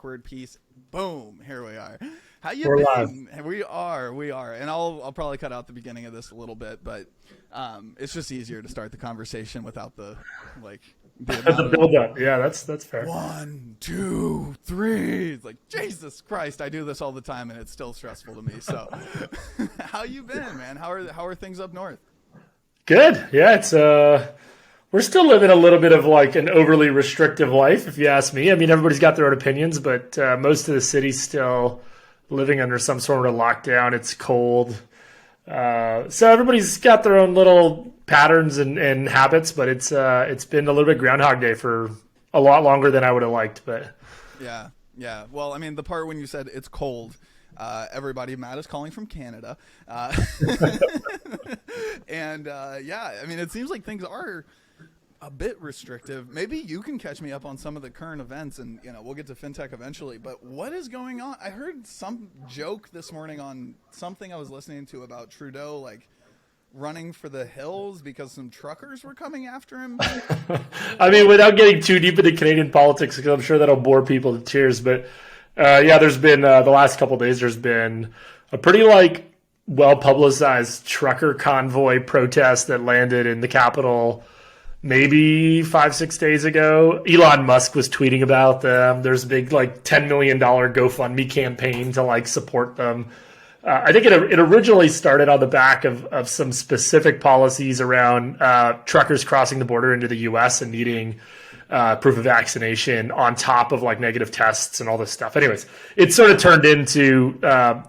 awkward piece. Boom, here we are. How you We're been? live. We are. And I'll probably cut out the beginning of this a little bit, but it's just easier to start the conversation without the The amount build of up. Yeah, that's fair. 1, 2, 3. It's like, Jesus Christ, I do this all the time and it's still stressful to me. So how you been, man? How are things up north? Good. Yeah, it's we're still living a little bit of like an overly restrictive life, if you ask me. I mean, everybody's got their own opinions, but most of the city's still living under some sort of lockdown. It's cold. So everybody's got their own little patterns and habits, but it's been a little bit Groundhog Day for a lot longer than I would have liked. But Yeah. Well, I mean, the part when you said it's cold, everybody, Matt is calling from Canada. And yeah, I mean, it seems like things are a bit restrictive. Maybe you can catch me up on some of the current events, and we'll get to fintech eventually. But what is going on? I heard some joke this morning on something I was listening to about Trudeau, like running for the hills because some truckers were coming after him. I mean, without getting too deep into Canadian politics, because I'm sure that'll bore people to tears, but yeah, there's been the last couple of days, there's been a pretty well publicized trucker convoy protest that landed in the capital maybe 5-6 days ago. Elon Musk was tweeting about them. There's a big $10 million GoFundMe campaign to support them. I think it originally started on the back of some specific policies around truckers crossing the border into the U.S. and needing proof of vaccination on top of negative tests and all this stuff. Anyways, it sort of turned into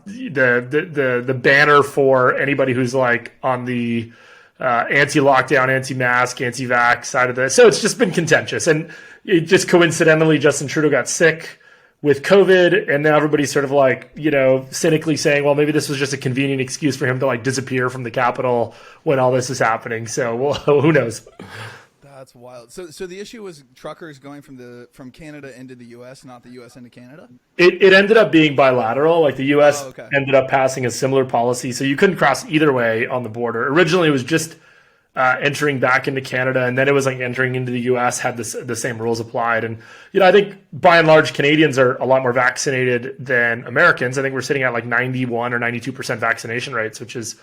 the banner for anybody who's on the anti-lockdown, anti-mask, anti-vax side of this. So it's just been contentious. And it just coincidentally, Justin Trudeau got sick with COVID, and now everybody's sort of cynically saying, well, maybe this was just a convenient excuse for him to disappear from the capital when all this is happening. So, well, who knows? That's wild. So the issue was truckers going from Canada into the U.S., not the U.S. into Canada? It ended up being bilateral. The U.S. okay. ended up passing a similar policy, so you couldn't cross either way on the border. Originally, it was just entering back into Canada, and then it was entering into the U.S. had the same rules applied. And I think by and large, Canadians are a lot more vaccinated than Americans. I think we're sitting at 91 or 92% vaccination rates, which is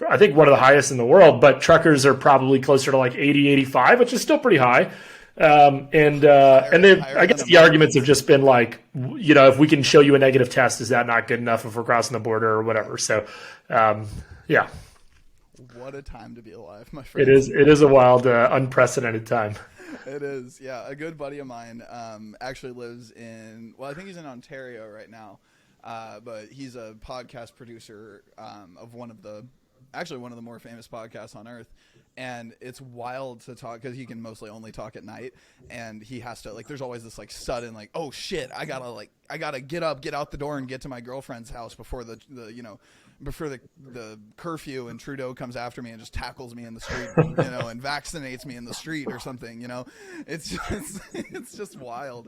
I think one of the highest in the world. But truckers are probably closer to 80, 85, which is still pretty high. I guess the arguments have just been if we can show you a negative test, is that not good enough if we're crossing the border or whatever? So, yeah. What a time to be alive, my friend. It is a wild, unprecedented time. It is, yeah. A good buddy of mine actually lives I think he's in Ontario right now, but he's a podcast producer of one of the more famous podcasts on earth. And it's wild to talk because he can mostly only talk at night, and he has to there's always this sudden oh shit, I gotta get out the door and get to my girlfriend's house before before the curfew, and Trudeau comes after me and just tackles me in the street, and vaccinates me in the street or something. It's just wild.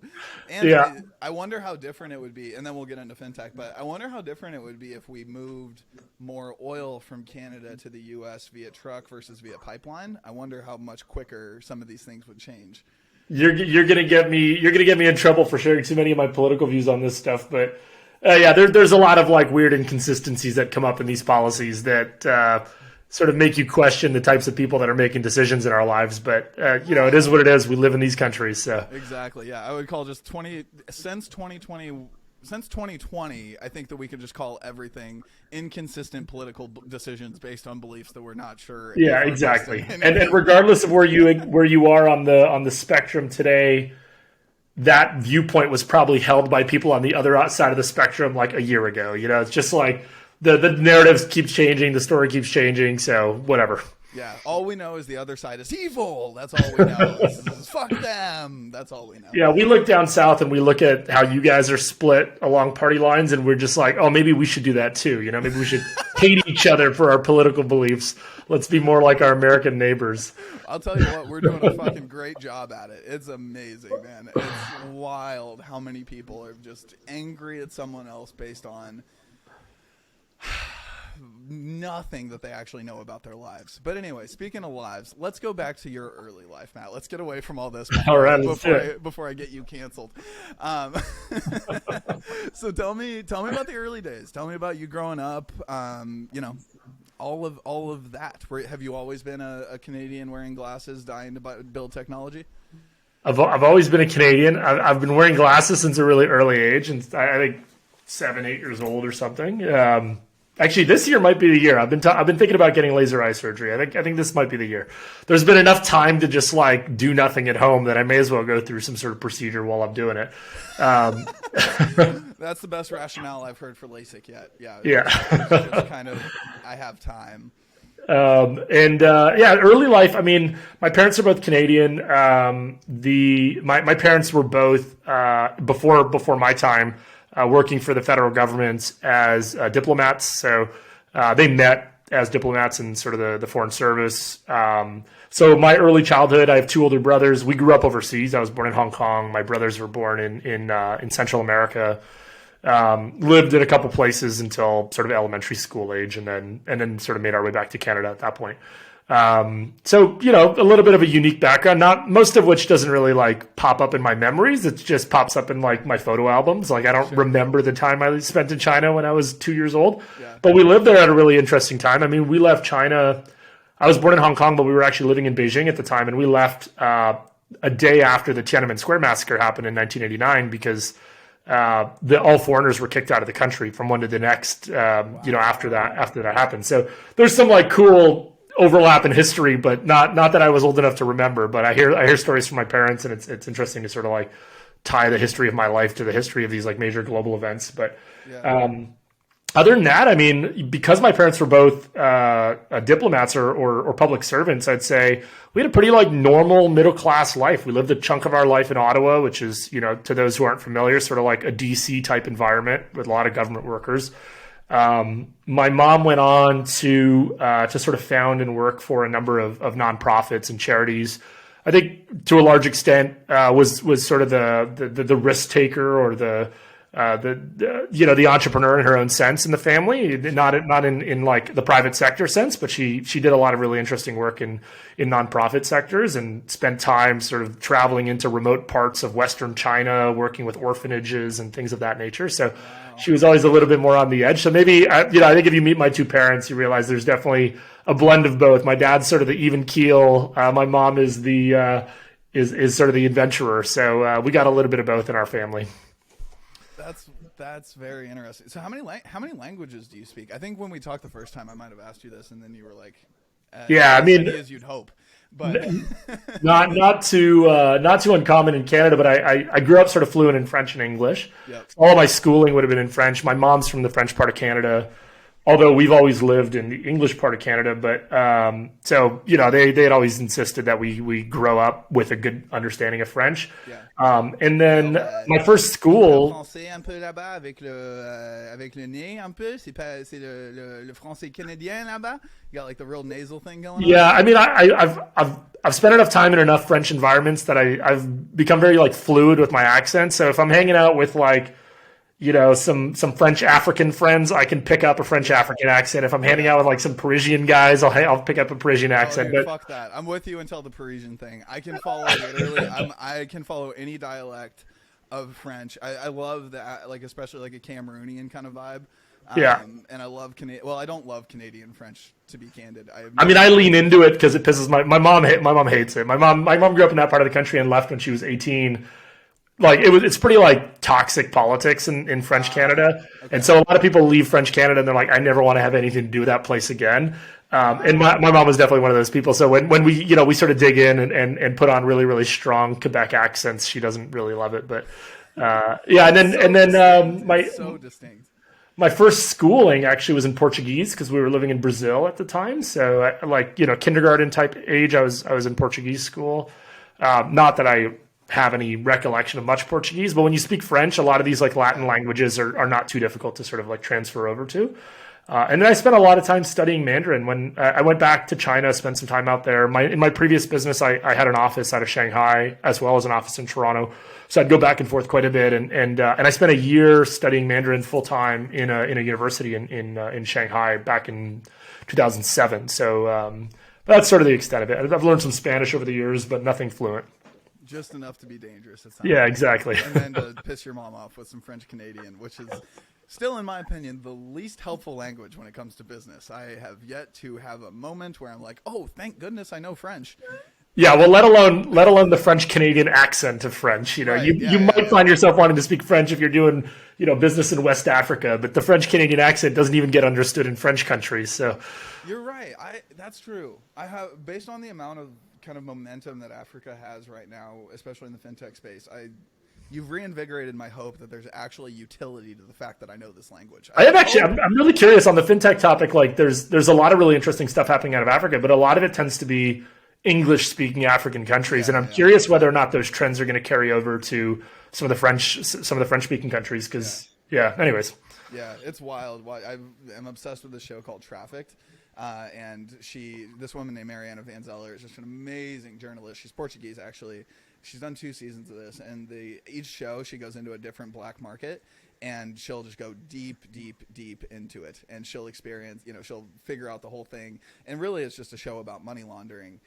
And yeah. I wonder how different it would be, and then we'll get into fintech, but I wonder how different it would be if we moved more oil from Canada to the U.S. via truck versus via pipeline. I wonder how much quicker some of these things would change. You're gonna get me in trouble for sharing too many of my political views on this stuff, but yeah, there's a lot of weird inconsistencies that come up in these policies that sort of make you question the types of people that are making decisions in our lives. But it is what it is. We live in these countries, so exactly. Yeah, I would call just since 2020. I think that we could just call everything inconsistent political decisions based on beliefs that we're not sure. Yeah, exactly. And regardless of where you are on the spectrum today, that viewpoint was probably held by people on the other side of the spectrum a year ago. It's just the narratives keep changing, the story keeps changing, so whatever. Yeah, all we know is the other side is evil. That's all we know. Fuck them. That's all we know. Yeah, we look down south and we look at how you guys are split along party lines, and we're just oh, maybe we should do that too. Maybe we should hate each other for our political beliefs. Let's be more like our American neighbors. I'll tell you what, we're doing a fucking great job at it. It's amazing, man. It's wild how many people are just angry at someone else based on nothing that they actually know about their lives. But anyway, speaking of lives, let's go back to your early life, Matt. Let's get away from all this all right, before I get you canceled. So tell me about the early days. Tell me about you growing up. All of that. Have you always been a Canadian wearing glasses, dying to build technology? I've always been a Canadian. I've been wearing glasses since a really early age, and I think 7, 8 years old or something. Actually, this year might be the year. I've been thinking about getting laser eye surgery. I think this might be the year. There's been enough time to just like do nothing at home that I may as well go through some sort of procedure while I'm doing it. That's the best rationale I've heard for LASIK yet. Yeah. Yeah. Just kind of, I have time. Early life. I mean, my parents are both Canadian. My parents were both before my time working for the federal government as diplomats. So they met as diplomats in sort of the foreign service. So my early childhood, I have 2 older brothers. We grew up overseas. I was born in Hong Kong. My brothers were born in Central America. Lived in a couple places until sort of elementary school age, and then sort of made our way back to Canada at that point. So, a little bit of a unique background, not most of which doesn't really like pop up in my memories. It just pops up in like my photo albums. Like I don't remember the time I spent in China when I was 2 years old, but we lived there at a really interesting time. I mean, we left China. I was born in Hong Kong, but we were actually living in Beijing at the time. And we left, a day after the Tiananmen Square massacre happened in 1989 because all foreigners were kicked out of the country from one to the next, after that happened. So there's some like cool overlap in history, but not that I was old enough to remember, but I hear stories from my parents, and it's interesting to sort of like tie the history of my life to the history of these like major global events. But, other than that, I mean, because my parents were both diplomats or public servants, I'd say we had a pretty like normal middle class life. We lived a chunk of our life in Ottawa, which is, to those who aren't familiar, sort of like a DC type environment with a lot of government workers. My mom went on to sort of found and work for a number of nonprofits and charities. I think to a large extent was sort of the risk taker or the entrepreneur in her own sense in the family, not in like the private sector sense, but she did a lot of really interesting work in nonprofit sectors and spent time sort of traveling into remote parts of Western China, working with orphanages and things of that nature. So she was always a little bit more on the edge. So maybe, I think if you meet my 2 parents, you realize there's definitely a blend of both. My dad's sort of the even keel. My mom is is sort of the adventurer. So we got a little bit of both in our family. That's very interesting. So how many languages do you speak? I think when we talked the first time, I might have asked you this, and then you were like, "Yeah, I mean, as you'd hope." But not too uncommon in Canada. But I grew up sort of fluent in French and English. Yep. All of my schooling would have been in French. My mom's from the French part of Canada, although we've always lived in the English part of Canada. But they had always insisted that we grow up with a good understanding of French. Yeah. And then my first school. Français un peu là-bas avec le nez un peu. C'est le français canadien là-bas. You got like the real nasal thing going on. Yeah, I mean, I've spent enough time in enough French environments that I've become very like fluid with my accent. So if I'm hanging out with like, some French African friends, I can pick up a French African accent. If I'm hanging out with like some Parisian guys, I'll pick up a Parisian accent. Dude, fuck that. I'm with you until the Parisian thing. I can follow literally. I can follow any dialect of French. I love that, like especially like a Cameroonian kind of vibe. And I love Canadian. Well, I don't love Canadian French, to be candid. I lean into it because it pisses my mom. My mom hates it. My mom grew up in that part of the country and left when she was 18. Like it's pretty like toxic politics in French Canada. Okay. And so a lot of people leave French Canada and they're like, I never want to have anything to do with that place again. And my mom was definitely one of those people. So when we sort of dig in and put on really, really strong Quebec accents, she doesn't really love it. But so distinct. My first schooling actually was in Portuguese because we were living in Brazil at the time. So kindergarten type age, I was in Portuguese school. Not that I have any recollection of much Portuguese, but when you speak French, a lot of these like Latin languages are not too difficult to sort of like transfer over to. And then I spent a lot of time studying Mandarin. When I went back to China, spent some time out there. In my previous business, I had an office out of Shanghai as well as an office in Toronto. So I'd go back and forth quite a bit. And I spent a year studying Mandarin full time in a university in Shanghai back in 2007. So that's sort of the extent of it. I've learned some Spanish over the years, but nothing fluent. just enough to be dangerous. It sounds Yeah, like. exactly. And then to piss your mom off with some French Canadian, which is still, in my opinion, the least helpful language when it comes to business. I have yet to have a moment where I'm like, oh, thank goodness I know French. Yeah, well, let alone the French Canadian accent of French. You know, Right, you might find yourself wanting to speak French if you're doing, business in West Africa, but the French Canadian accent doesn't even get understood in French countries. So You're right. That's true. I have, based on the amount of kind of momentum that Africa has right now, especially in the fintech space, you've reinvigorated my hope that there's actually utility to the fact that I know this language. I'm really curious on the fintech topic. Like, there's a lot of really interesting stuff happening out of Africa, but a lot of it tends to be English-speaking African countries, and I'm curious whether or not those trends are going to carry over to some of the French-speaking countries. Because anyways. Yeah, it's wild. I'm obsessed with this show called Trafficked, and this woman named Mariana Van Zeller is just an amazing journalist. She's Portuguese, actually. She's done 2 seasons of this, and each show she goes into a different black market, and she'll just go deep, deep, deep into it, and she'll experience, she'll figure out the whole thing, and really it's just a show about money laundering.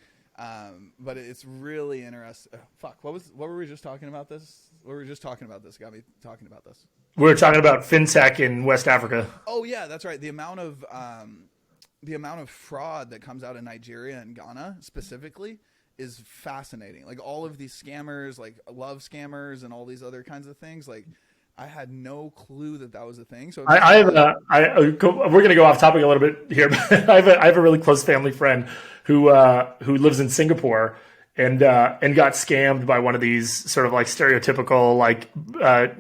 But it's really interesting. What were we just talking about this? What were we just talking about this? Got me talking about this. We were talking about fintech in West Africa. Oh yeah, that's right. The amount of fraud that comes out of Nigeria and Ghana specifically is fascinating. Like all of these scammers, like love scammers and all these other kinds of things. Like I had no clue that was a thing. So we're going to go off topic a little bit here. But I have a really close family friend who lives in Singapore and got scammed by one of these sort of like stereotypical like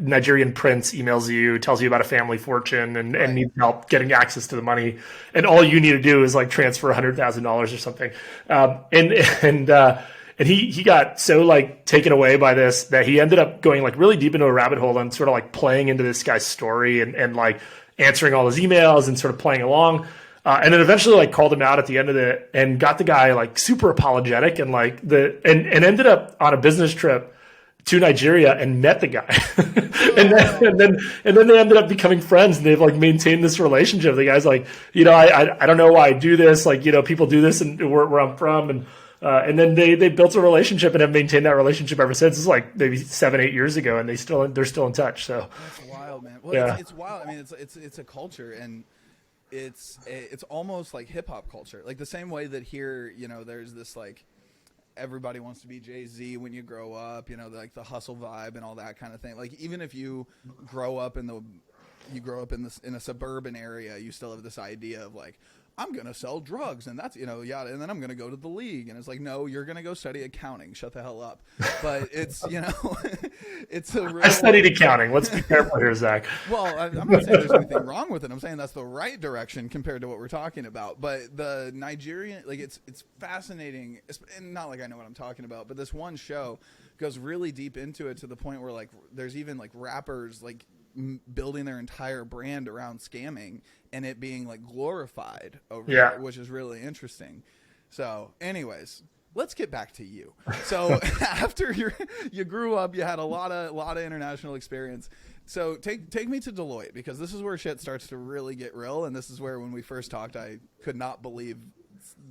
Nigerian prince emails you, tells you about a family fortune and needs help getting access to the money, and all you need to do is like transfer $100,000 or something, and he got so like taken away by this that he ended up going like really deep into a rabbit hole and sort of like playing into this guy's story and like answering all his emails and sort of playing along. And then eventually like called him out at the end of it and got the guy like super apologetic and like and ended up on a business trip to Nigeria and met the guy. and then they ended up becoming friends and they've like maintained this relationship. The guy's like, I don't know why I do this. Like, people do this and where I'm from. And then they built a relationship and have maintained that relationship ever since. It's like maybe 7-8 years ago and they're still in touch. So that's wild, man. Well, it's wild. I mean, it's a culture, and it's almost like hip hop culture. Like the same way that here, there's this like everybody wants to be Jay-Z when you grow up, like the hustle vibe and all that kind of thing. Like even if you grow up in a suburban area, you still have this idea of like, I'm going to sell drugs and that's, yada. And then I'm going to go to the league. And it's like, no, you're going to go study accounting. Shut the hell up. But it's, it's a real... I studied accounting. Let's be careful here, Zach. Well, I'm not saying there's anything wrong with it. I'm saying that's the right direction compared to what we're talking about. But the Nigerian, like it's fascinating. And not like I know what I'm talking about, but this one show goes really deep into it to the point where like there's even like rappers like building their entire brand around scamming and it being like glorified over there, which is really interesting. So anyways, let's get back to you. So after you grew up, you had a lot of international experience. So take me to Deloitte, because this is where shit starts to really get real. And this is where, when we first talked, I could not believe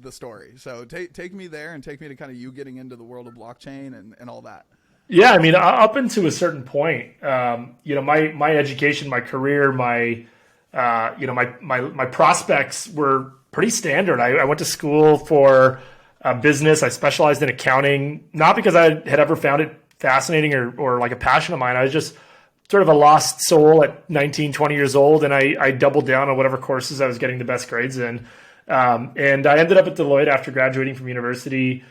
the story. So take me there and take me to kind of you getting into the world of blockchain and all that. Yeah, I mean, up until a certain point, my education, my career, my prospects were pretty standard. I went to school for business. I specialized in accounting, not because I had ever found it fascinating or like a passion of mine. I was just sort of a lost soul at 19, 20 years old, and I doubled down on whatever courses I was getting the best grades in. And I ended up at Deloitte after graduating from university,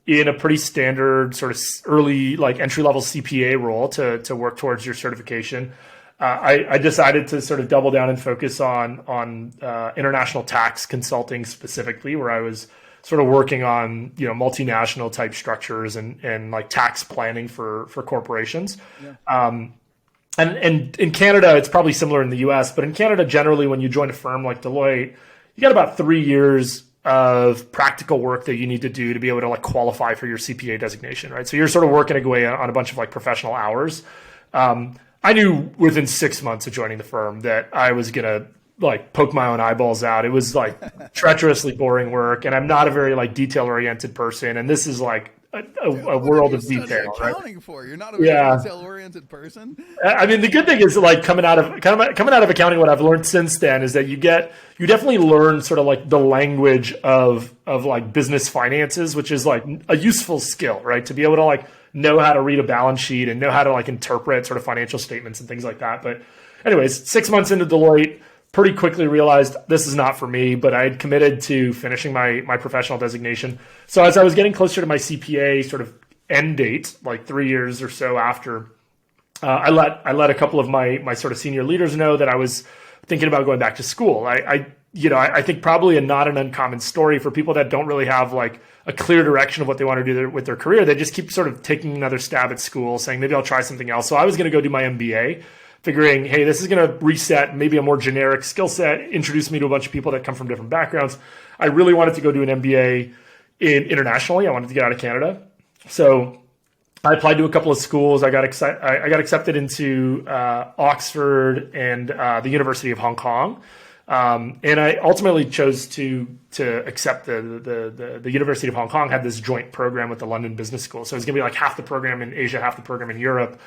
in a pretty standard sort of early like entry-level CPA role to work towards your certification. I decided to sort of double down and focus on international tax consulting specifically, where I was sort of working on multinational type structures and like tax planning for corporations. Yeah. And in Canada, it's probably similar in the US, but in Canada, generally, when you join a firm like Deloitte, you got about 3 years of practical work that you need to do to be able to like qualify for your CPA designation, right? So you're sort of working away on a bunch of like professional hours. I knew within 6 months of joining the firm that I was going to like poke my own eyeballs out. It was like treacherously boring work, and I'm not a very like detail oriented person. And this is like a world of detail. Right? Accounting for you're not a very detail-oriented person. I mean, the good thing is like coming out of accounting. What I've learned since then is that you definitely learn sort of like the language of like business finances, which is like a useful skill, right? To be able to like know how to read a balance sheet and know how to like interpret sort of financial statements and things like that. But anyways, 6 months into Deloitte, pretty quickly realized this is not for me, but I had committed to finishing my professional designation. So as I was getting closer to my CPA sort of end date, like 3 years or so after, I let a couple of my sort of senior leaders know that I was thinking about going back to school. I think probably not an uncommon story for people that don't really have like a clear direction of what they want to do with their career. They just keep sort of taking another stab at school, saying maybe I'll try something else. So I was going to go do my MBA, figuring, hey, this is going to reset maybe a more generic skill set, introduce me to a bunch of people that come from different backgrounds. I really wanted to go do an MBA internationally. I wanted to get out of Canada. So I applied to a couple of schools. I got accepted into Oxford and the University of Hong Kong. And I ultimately chose to accept the University of Hong Kong had this joint program with the London Business School. So it was going to be like half the program in Asia, half the program in Europe.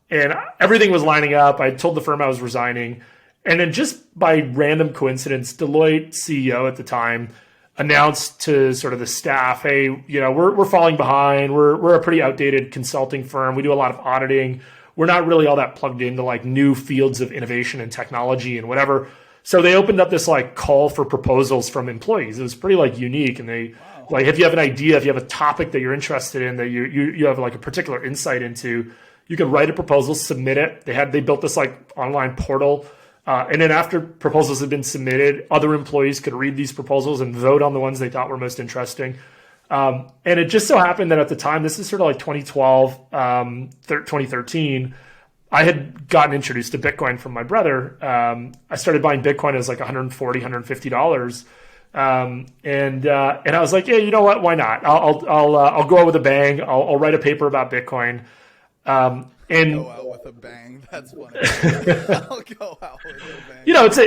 And everything was lining up. I told the firm I was resigning. And then just by random coincidence, Deloitte CEO at the time announced to sort of the staff, hey, we're falling behind. We're a pretty outdated consulting firm. We do a lot of auditing. We're not really all that plugged into like new fields of innovation and technology and whatever. So they opened up this like call for proposals from employees. It was pretty like unique. And they like, if you have an idea, if you have a topic that you're interested in, that you have like a particular insight into, you could write a proposal, submit it. They built this like online portal. And then after proposals had been submitted, other employees could read these proposals and vote on the ones they thought were most interesting. And it just so happened that at the time, this is sort of like 2012, 2013, I had gotten introduced to Bitcoin from my brother. I started buying Bitcoin as like $140, $150. And I was like, yeah, you know what? Why not? I'll go out with a bang. I'll write a paper about Bitcoin. And go out with a bang. That's funny. I'll go out with a bang. It's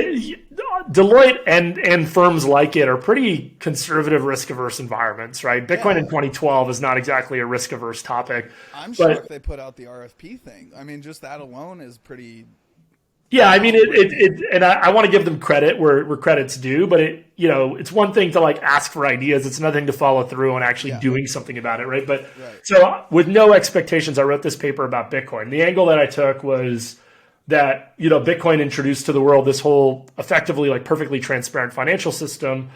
Deloitte and firms like it are pretty conservative, risk-averse environments, right? Bitcoin in 2012 is not exactly a risk-averse topic. I'm shocked they put out the RFP thing. I mean, just that alone is pretty. Yeah, I mean, and I want to give them credit where credit's due, but it's one thing to like ask for ideas. It's another thing to follow through on actually doing something about it, right? But so with no expectations, I wrote this paper about Bitcoin. The angle that I took was that, Bitcoin introduced to the world this whole effectively like perfectly transparent financial system,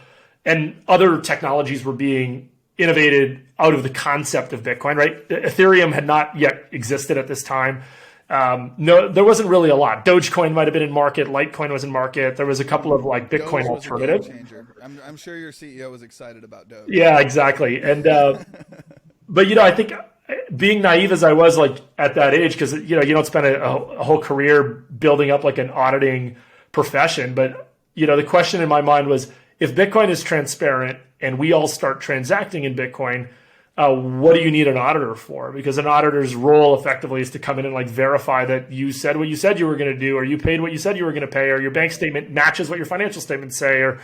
and other technologies were being innovated out of the concept of Bitcoin, right? Ethereum had not yet existed at this time. No, there wasn't really a lot. Dogecoin might have been in market. Litecoin was in market. There was a couple of like Bitcoin alternatives. I'm sure your CEO was excited about Doge. Yeah, exactly. And, but I think being naive as I was like at that age, cause you don't spend a whole career building up like an auditing profession. But, the question in my mind was, if Bitcoin is transparent and we all start transacting in Bitcoin, what do you need an auditor for? Because an auditor's role effectively is to come in and like verify that you said what you said you were going to do, or you paid what you said you were going to pay, or your bank statement matches what your financial statements say, or,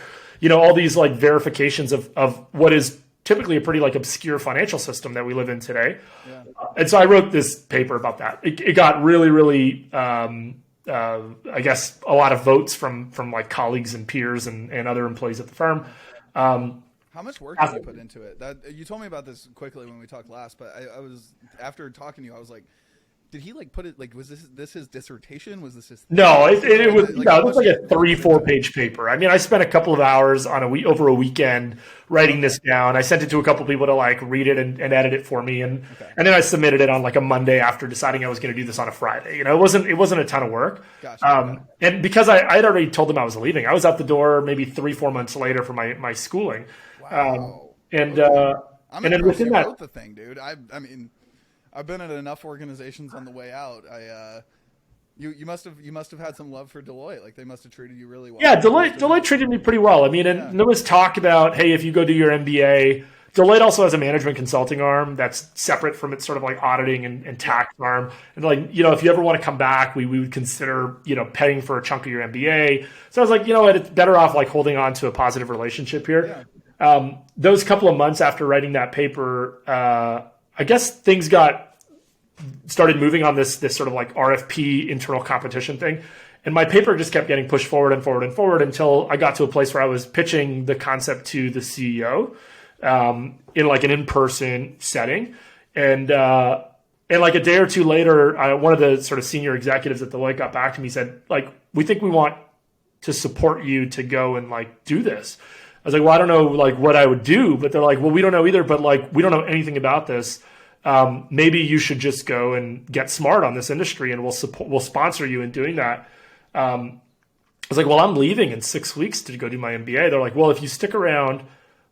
all these like verifications of what is typically a pretty like obscure financial system that we live in today. Yeah. And so I wrote this paper about that. It got really, really, I guess a lot of votes from like colleagues and peers and other employees at the firm. How much work did you put into it? You told me about this quickly when we talked last, but I was, after talking to you, I was like, did he like put it, like, was this his dissertation? Was this his thing? No, it was like a 3-4 page paper. I mean, I spent a couple of hours over a weekend writing this down. I sent it to a couple of people to like read it and edit it for me. And then I submitted it on like a Monday after deciding I was going to do this on a Friday. It wasn't a ton of work. Gotcha. And because I had already told them I was leaving, I was out the door maybe 3-4 months later for my schooling. Wow. And then within that, wrote the thing, dude. I mean, I've been at enough organizations on the way out. You must have had some love for Deloitte. Like they must have treated you really well. Yeah, Deloitte treated me pretty well. I mean, and there was talk about, hey, if you go do your MBA, Deloitte also has a management consulting arm that's separate from its sort of like auditing and tax arm. And like, if you ever want to come back, we would consider, paying for a chunk of your MBA. So I was like, what, it's better off like holding on to a positive relationship here. those couple of months after writing that paper, I guess things started moving on this sort of like RFP internal competition thing. And my paper just kept getting pushed forward and forward and forward until I got to a place where I was pitching the concept to the CEO in like an in-person setting. And like a day or two later, one of the sort of senior executives at Deloitte got back to me and said, like, we think we want to support you to go and like do this. I was like, well, I don't know like what I would do, but they're like, well, we don't know either, but like, we don't know anything about this. Maybe you should just go and get smart on this industry and we'll sponsor you in doing that. I was like, well, I'm leaving in 6 weeks to go do my MBA. They're like, well, if you stick around,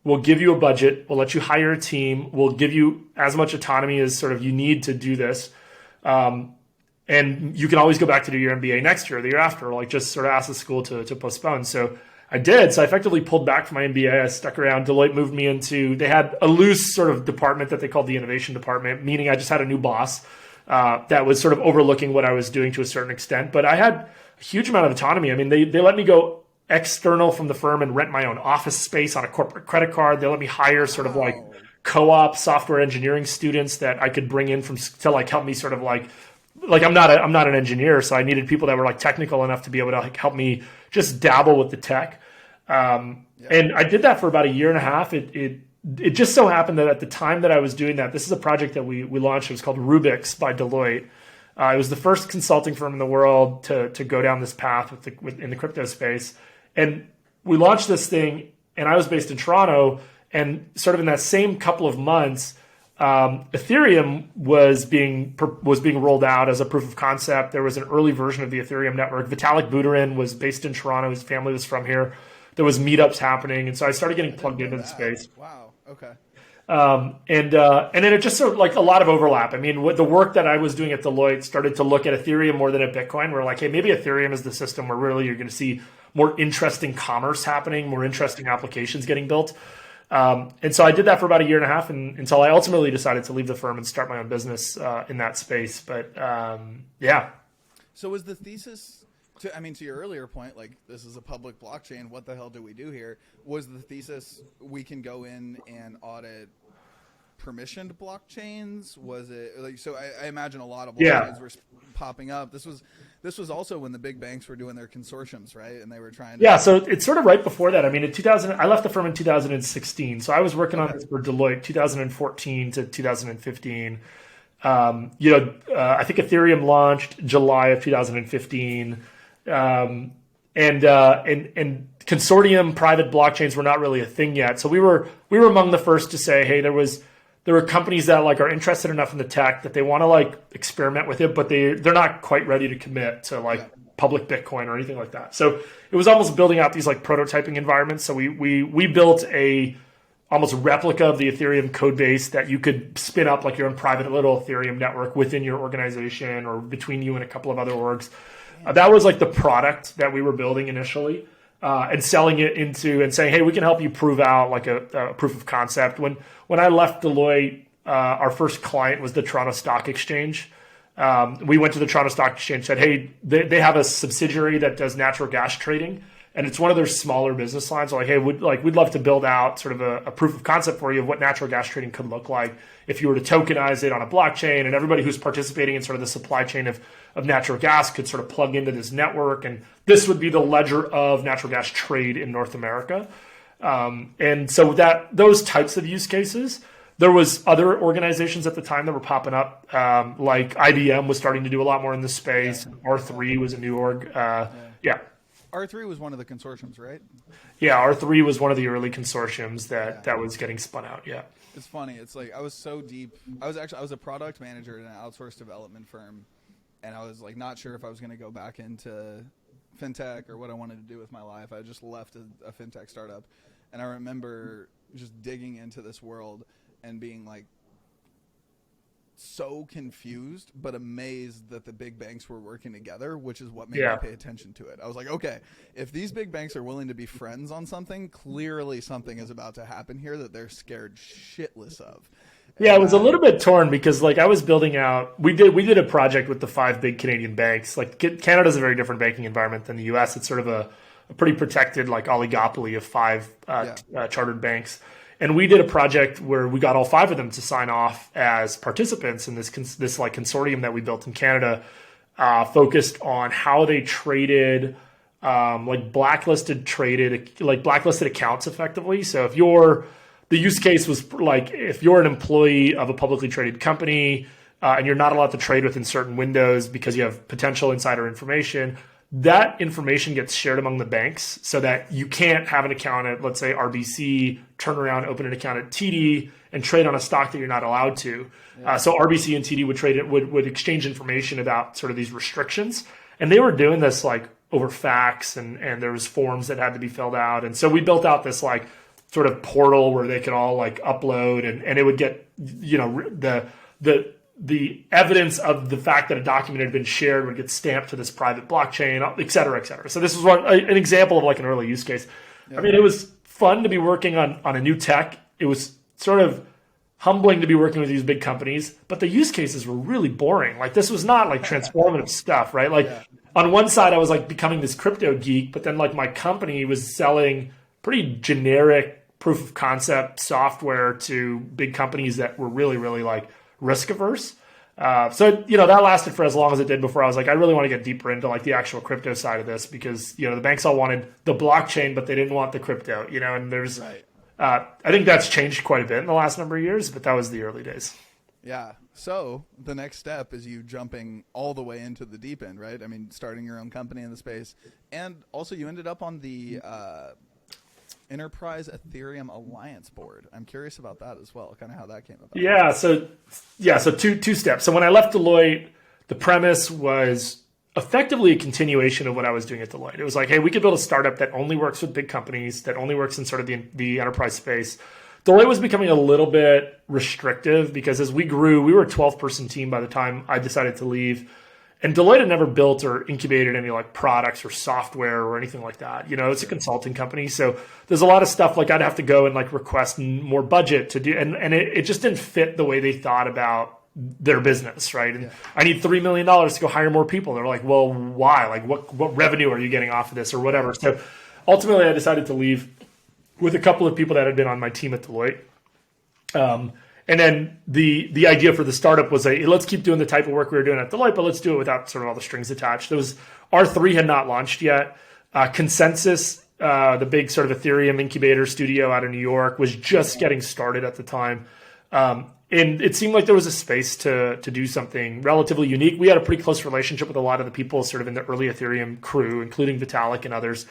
we'll give you a budget. We'll let you hire a team. We'll give you as much autonomy as sort of you need to do this. And you can always go back to do your MBA next year or the year after, like just sort of ask the school to postpone. So I did. So I effectively pulled back from my MBA. I stuck around. Deloitte moved me they had a loose sort of department that they called the innovation department, meaning I just had a new boss that was sort of overlooking what I was doing to a certain extent. But I had a huge amount of autonomy. I mean, they let me go external from the firm and rent my own office space on a corporate credit card. They let me hire sort of like co-op software engineering students that I could bring in to like help me sort of like I'm not an engineer, so I needed people that were like technical enough to be able to like help me just dabble with the tech. And I did that for about a year and a half. It just so happened that at the time that I was doing that, this is a project that we launched. It was called Rubix by Deloitte. It was the first consulting firm in the world to go down this path in the crypto space. And we launched this thing, and I was based in Toronto. And sort of in that same couple of months, Ethereum was being rolled out as a proof of concept. There was an early version of the Ethereum network. Vitalik Buterin was based in Toronto. His family was from here. There was meetups happening, and so I started getting plugged into the space. Wow. Okay. And then it just sort of like a lot of overlap. I mean, the work that I was doing at Deloitte started to look at Ethereum more than at Bitcoin. We're like, hey, maybe Ethereum is the system where really you're going to see more interesting commerce happening, more interesting applications getting built. And so I did that for about a year and a half until I ultimately decided to leave the firm and start my own business in that space. But yeah. So was the thesis, to your earlier point, like this is a public blockchain, what the hell do we do here? Was the thesis we can go in and audit permissioned blockchains? Was it like, so I imagine a lot of blockchains were popping up. This was also when the big banks were doing their consortiums, right? And they were trying to... Yeah, so it's sort of right before that. I mean, I left the firm in 2016. So I was working on this for Deloitte 2014 to 2015. I think Ethereum launched July of 2015. And consortium private blockchains were not really a thing yet. So we were among the first to say, hey, there were companies that like are interested enough in the tech that they want to like experiment with it, but they're not quite ready to commit to like public Bitcoin or anything like that. So it was almost building out these like prototyping environments. So we built a almost replica of the Ethereum code base that you could spin up like your own private little Ethereum network within your organization or between you and a couple of other orgs. That was like the product that we were building initially. And selling it into and saying, hey, we can help you prove out like a proof of concept. When I left Deloitte, our first client was the Toronto Stock Exchange. We went to the Toronto Stock Exchange, said, hey, they have a subsidiary that does natural gas trading, and it's one of their smaller business lines. Like, hey, we'd love to build out sort of a proof of concept for you of what natural gas trading could look like if you were to tokenize it on a blockchain, and everybody who's participating in sort of the supply chain of natural gas could sort of plug into this network, and this would be the ledger of natural gas trade in North America. And so those types of use cases, there was other organizations at the time that were popping up, like IBM was starting to do a lot more in this space. R3 was a new org. R3 was one of the consortiums, right? Yeah, R3 was one of the early consortiums that was getting spun out. Yeah. It's funny. It's like I was so deep. I was a product manager in an outsourced development firm, and I was like not sure if I was going to go back into fintech or what I wanted to do with my life. I just left a fintech startup, and I remember just digging into this world and being like so confused but amazed that the big banks were working together, which is what made me pay attention to it. I was like, okay, if these big banks are willing to be friends on something, clearly something is about to happen here that they're scared shitless of. Yeah, it was a little bit torn because like I was building out, we did a project with the 5 big Canadian banks. Like Canada's a very different banking environment than the US. It's sort of a a pretty protected like oligopoly of five chartered banks. And we did a project where we got all five of them to sign off as participants in this like consortium that we built in Canada, focused on how they traded blacklisted accounts effectively. So the use case was like if you're an employee of a publicly traded company and you're not allowed to trade within certain windows because you have potential insider information, that information gets shared among the banks so that you can't have an account at, let's say, RBC, turn around, open an account at TD, and trade on a stock that you're not allowed to. So RBC and TD would exchange information about sort of these restrictions. And they were doing this like over fax, and there was forms that had to be filled out. And so we built out this like sort of portal where they could all like upload, and it would get, the evidence of the fact that a document had been shared would get stamped to this private blockchain, et cetera, et cetera. So this was an example of like an early use case. I mean, it was fun to be working on a new tech. It was sort of humbling to be working with these big companies, but the use cases were really boring. Like this was not like transformative stuff, right? Like on one side, I was like becoming this crypto geek, but then like my company was selling pretty generic proof of concept software to big companies that were really, really like risk averse. So that lasted for as long as it did before I was like, I really want to get deeper into like the actual crypto side of this, because, the banks all wanted the blockchain, but they didn't want the crypto, and there's, I think that's changed quite a bit in the last number of years, but that was the early days. Yeah. So the next step is you jumping all the way into the deep end, right? I mean, starting your own company in the space. And also you ended up on the, Enterprise Ethereum Alliance board. I'm curious about that as well, kind of how that came about. So two steps. So when I left Deloitte, the premise was effectively a continuation of what I was doing at Deloitte. It was like, hey, we could build a startup that only works with big companies, that only works in sort of the enterprise space. Deloitte was becoming a little bit restrictive because as we grew, we were a 12-person team by the time I decided to leave. And Deloitte had never built or incubated any like products or software or anything like that. It's a consulting company. So there's a lot of stuff like I'd have to go and like request more budget to do. And it just didn't fit the way they thought about their business, right? And I need $3 million to go hire more people. They're like, well, why? Like what revenue are you getting off of this or whatever? So ultimately I decided to leave with a couple of people that had been on my team at Deloitte. And then the idea for the startup was let's keep doing the type of work we were doing at Deloitte, but let's do it without sort of all the strings attached. R3 had not launched yet. Consensus, the big sort of Ethereum incubator studio out of New York, was just getting started at the time. And it seemed like there was a space to do something relatively unique. We had a pretty close relationship with a lot of the people sort of in the early Ethereum crew, including Vitalik and others.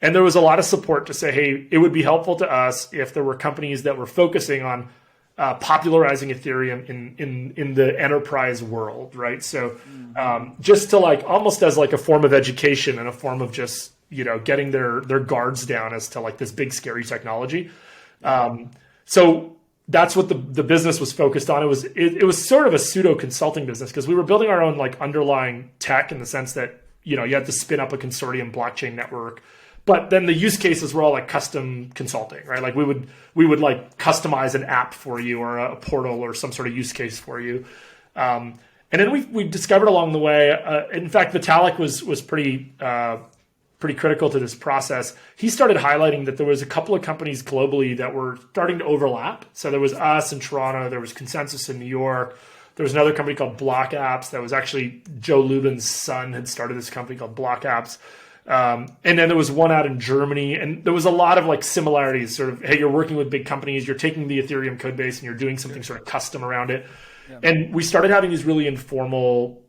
And there was a lot of support to say, hey, it would be helpful to us if there were companies that were focusing on popularizing Ethereum in the enterprise world, right? So just to like almost as like a form of education and a form of just getting their guards down as to like this big scary technology. So that's what the business was focused on. It was sort of a pseudo consulting business because we were building our own like underlying tech in the sense that you had to spin up a consortium blockchain network. But then the use cases were all like custom consulting, right? Like we would like customize an app for you or a portal or some sort of use case for you. And then we discovered along the way, in fact, Vitalik was pretty critical to this process. He started highlighting that there was a couple of companies globally that were starting to overlap. So there was us in Toronto, there was Consensus in New York. There was another company called Block Apps that was actually Joe Lubin's son had started this company called Block Apps. And then there was one out in Germany, and there was a lot of like similarities, sort of, hey, you're working with big companies, you're taking the Ethereum code base and you're doing something sort of custom around it. Yeah. And we started having these really informal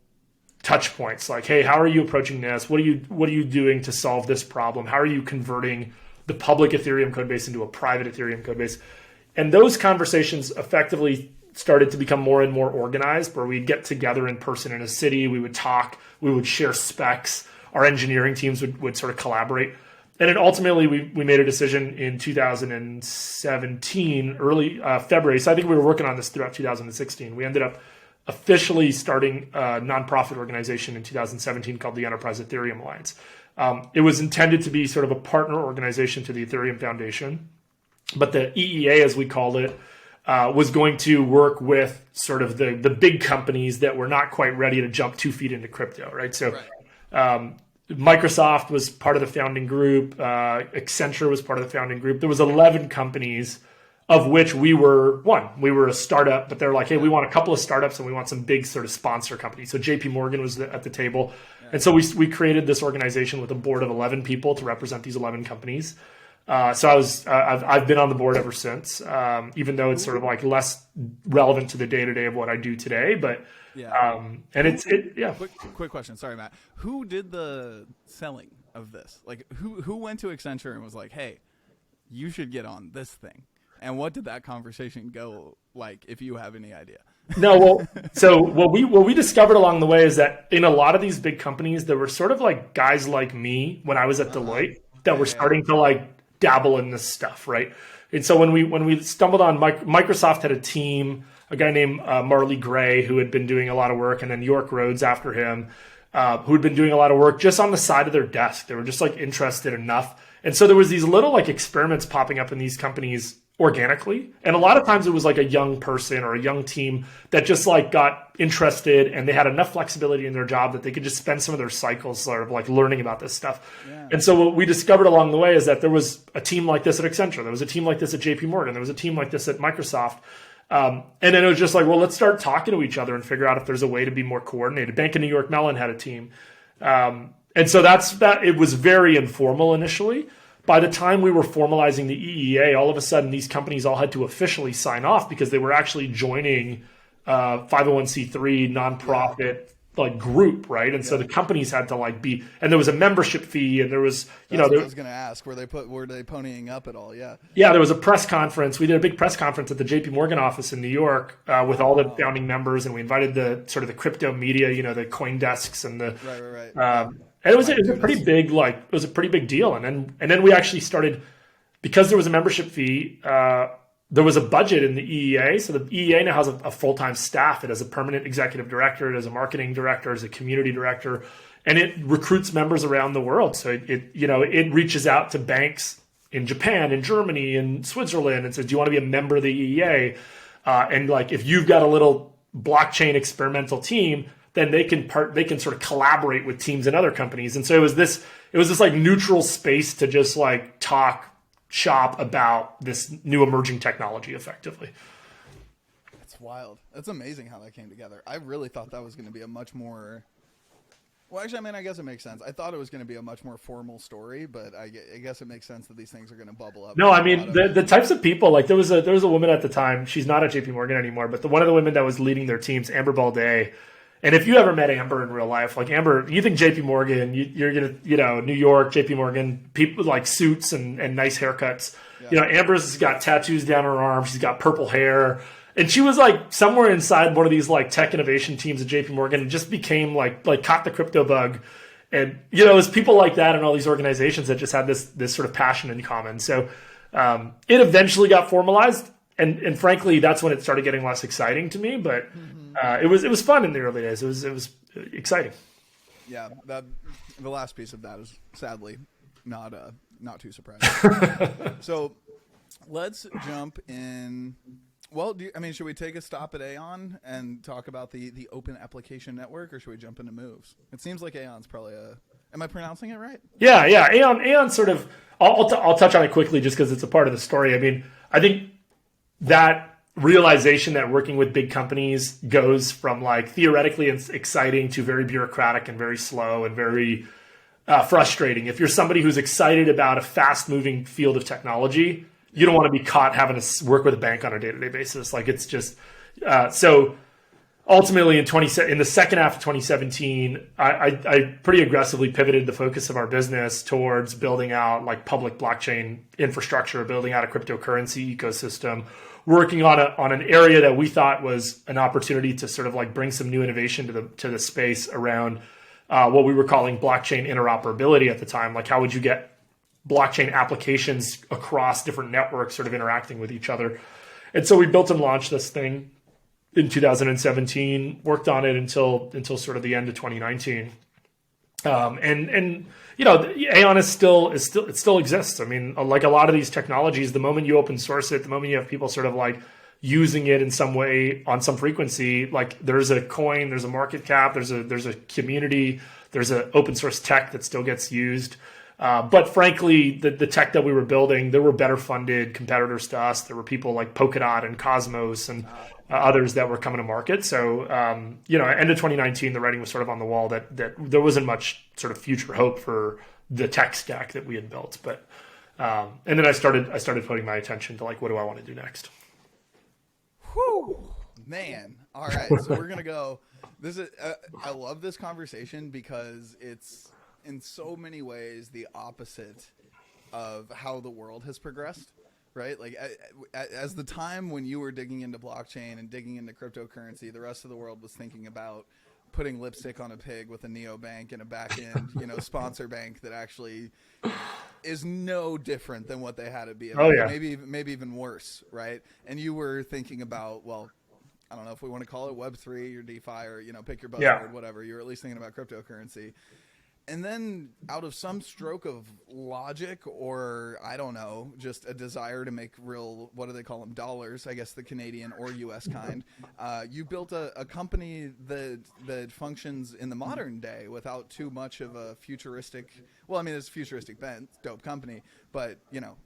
touch points, like, hey, how are you approaching this? What are you doing to solve this problem? How are you converting the public Ethereum code base into a private Ethereum code base? And those conversations effectively started to become more and more organized, where we'd get together in person in a city, we would talk, we would share specs. Our engineering teams would sort of collaborate. And then ultimately we made a decision in 2017, early February. So I think we were working on this throughout 2016. We ended up officially starting a nonprofit organization in 2017 called the Enterprise Ethereum Alliance. It was intended to be sort of a partner organization to the Ethereum Foundation. But the EEA, as we called it, was going to work with sort of the big companies that were not quite ready to jump 2 feet into crypto, right? So Microsoft was part of the founding group. Accenture was part of the founding group. There was 11 companies, of which we were one. We were a startup, but they're like, hey, we want a couple of startups and we want some big sort of sponsor companies. So JP Morgan was at the table. And so we created this organization with a board of 11 people to represent these 11 companies. So I've been on the board ever since, even though it's sort of like less relevant to the day-to-day of what I do today. But Quick question. Sorry, Matt. Who did the selling of this? Like who went to Accenture and was like, hey, you should get on this thing? And what did that conversation go like, if you have any idea? No, well, so what we discovered along the way is that in a lot of these big companies, there were sort of like guys like me when I was at Deloitte that were starting to like dabble in this stuff, right? And so when we stumbled on Microsoft had a team, a guy named Marley Gray who had been doing a lot of work, and then York Rhodes after him, who had been doing a lot of work just on the side of their desk. They were just like interested enough. And so there was these little like experiments popping up in these companies organically. And a lot of times it was like a young person or a young team that just like got interested, and they had enough flexibility in their job that they could just spend some of their cycles sort of like learning about this stuff. Yeah. And so what we discovered along the way is that there was a team like this at Accenture. There was a team like this at JP Morgan. There was a team like this at Microsoft. And then it was just like, well, let's start talking to each other and figure out if there's a way to be more coordinated. Bank of New York Mellon had a team. And so that it was very informal initially. By the time we were formalizing the EEA, all of a sudden these companies all had to officially sign off because they were actually joining 501c3 nonprofit like group, right? And so the companies had to like be, and there was a membership fee, and there was, I was going to ask, were they ponying up at all? Yeah. Yeah, there was a press conference. We did a big press conference at the JP Morgan office in New York with all the founding members, and we invited the crypto media, the coin desks and the right. And it was a pretty big deal. And then we actually started, because there was a membership fee, there was a budget in the EEA. So the EEA now has a full-time staff. It has a permanent executive director. It has a marketing director. It has a community director, and it recruits members around the world. So it reaches out to banks in Japan, in Germany, in Switzerland, and says, do you want to be a member of the EEA? And like, if you've got a little blockchain experimental team, then they can sort of collaborate with teams in other companies. And so it was this like neutral space to just like talk shop about this new emerging technology effectively. That's wild. That's amazing how that came together. I really thought that was going to be a much more, well, actually, I guess it makes sense. I thought it was going to be a much more formal story, but I guess it makes sense that these things are going to bubble up. No, the types of people, like there was a woman at the time, she's not at JP Morgan anymore, but one of the women that was leading their teams, Amber Balday. And if you ever met Amber in real life, like Amber, you think JP Morgan, you're going to, New York, JP Morgan, people with like suits and nice haircuts. Yeah. Amber's got tattoos down her arm. She's got purple hair. And she was like somewhere inside one of these like tech innovation teams at JP Morgan and just became like caught the crypto bug. And, it was people like that in all these organizations that just had this sort of passion in common. So it eventually got formalized. And frankly, that's when it started getting less exciting to me. But it was fun in the early days. It was exciting. Yeah, the last piece of that is sadly not too surprising. So let's jump in. Well, should we take a stop at Aeon and talk about the Open Application Network, or should we jump into moves? It seems like Aeon's probably am I pronouncing it right? Yeah. Aeon sort of. I'll touch on it quickly just because it's a part of the story. I think that realization that working with big companies goes from like theoretically exciting to very bureaucratic and very slow and very frustrating. If you're somebody who's excited about a fast moving field of technology, you don't want to be caught having to work with a bank on a day-to-day basis. Like it's just so ultimately in the second half of 2017, I pretty aggressively pivoted the focus of our business towards building out like public blockchain infrastructure, building out a cryptocurrency ecosystem, working on an area that we thought was an opportunity to sort of like bring some new innovation to the space around what we were calling blockchain interoperability at the time. Like how would you get blockchain applications across different networks sort of interacting with each other? And so we built and launched this thing in 2017, worked on it until sort of the end of 2019. Aeon it still exists. Like a lot of these technologies, the moment you open source it, the moment you have people sort of like using it in some way on some frequency, like there's a coin, there's a market cap, there's a community, There's an open source tech that still gets used. But frankly, the tech that we were building, there were better funded competitors to us. There were people like Polkadot and Cosmos and others that were coming to market. So, end of 2019, the writing was sort of on the wall that there wasn't much sort of future hope for the tech stack that we had built. But and then I started putting my attention to like, what do I want to do next? Whew, man. All right. So we're going to go. I love this conversation because it's in so many ways the opposite of how the world has progressed, right? Like as the time when you were digging into blockchain and digging into cryptocurrency, the rest of the world was thinking about putting lipstick on a pig with a neobank and a back end, sponsor bank that actually is no different than what they had at BFA. Oh, yeah. Maybe even worse, right? And you were thinking about, well, I don't know if we want to call it Web3 or DeFi or, pick your buzzword, whatever. You're at least thinking about cryptocurrency. And then out of some stroke of logic or, I don't know, just a desire to make real, what do they call them, dollars, I guess the Canadian or U.S. kind, you built a company that functions in the modern day without too much of a futuristic, well, I mean, it's a futuristic bent, dope company, but,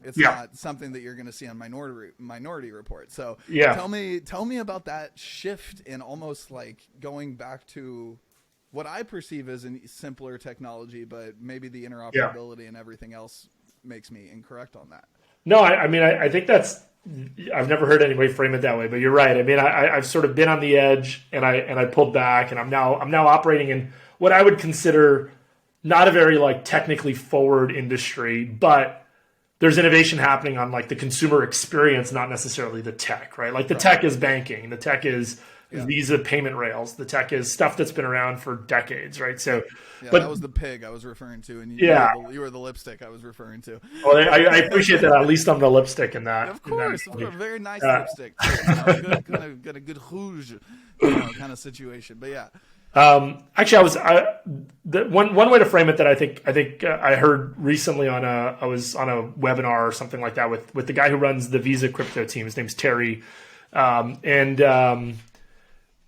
it's not something that you're going to see on Minority Report. So tell me about that shift in almost like going back to what I perceive as a simpler technology, but maybe the interoperability and everything else makes me incorrect on that. No, I think I've never heard anybody frame it that way, but you're right. I mean, I've sort of been on the edge and I pulled back, and I'm now operating in what I would consider not a very like technically forward industry, but there's innovation happening on like the consumer experience, not necessarily the tech, right? Like the tech is banking, the tech is Visa payment rails. The tech is stuff that's been around for decades, right? So, but that was the pig I was referring to, and you were the lipstick I was referring to. Well, I appreciate that. At least I'm the lipstick in that. Of course, very nice lipstick. Got a good rouge, kind of situation. But yeah. Actually, one way to frame it that I think I heard recently I was on a webinar or something like that with the guy who runs the Visa crypto team. His name's Terry,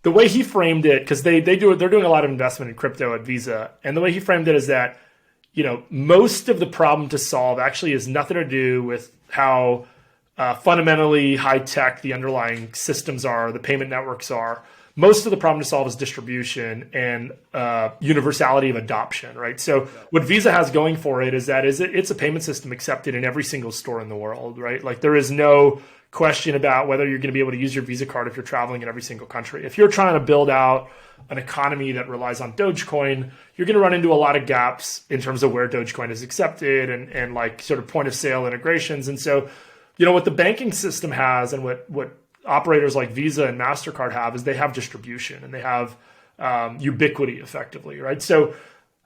the way he framed it, because they're doing a lot of investment in crypto at Visa, and the way he framed it is that, most of the problem to solve actually has nothing to do with how fundamentally high tech the underlying systems are, the payment networks are. Most of the problem to solve is distribution and universality of adoption, right? So what Visa has going for it is that it's a payment system accepted in every single store in the world, right? Like there is no question about whether you're going to be able to use your Visa card if you're traveling in every single country. If you're trying to build out an economy that relies on Dogecoin, you're going to run into a lot of gaps in terms of where Dogecoin is accepted and like sort of point of sale integrations. And so, what the banking system has and what operators like Visa and MasterCard have is they have distribution and they have ubiquity effectively, right? So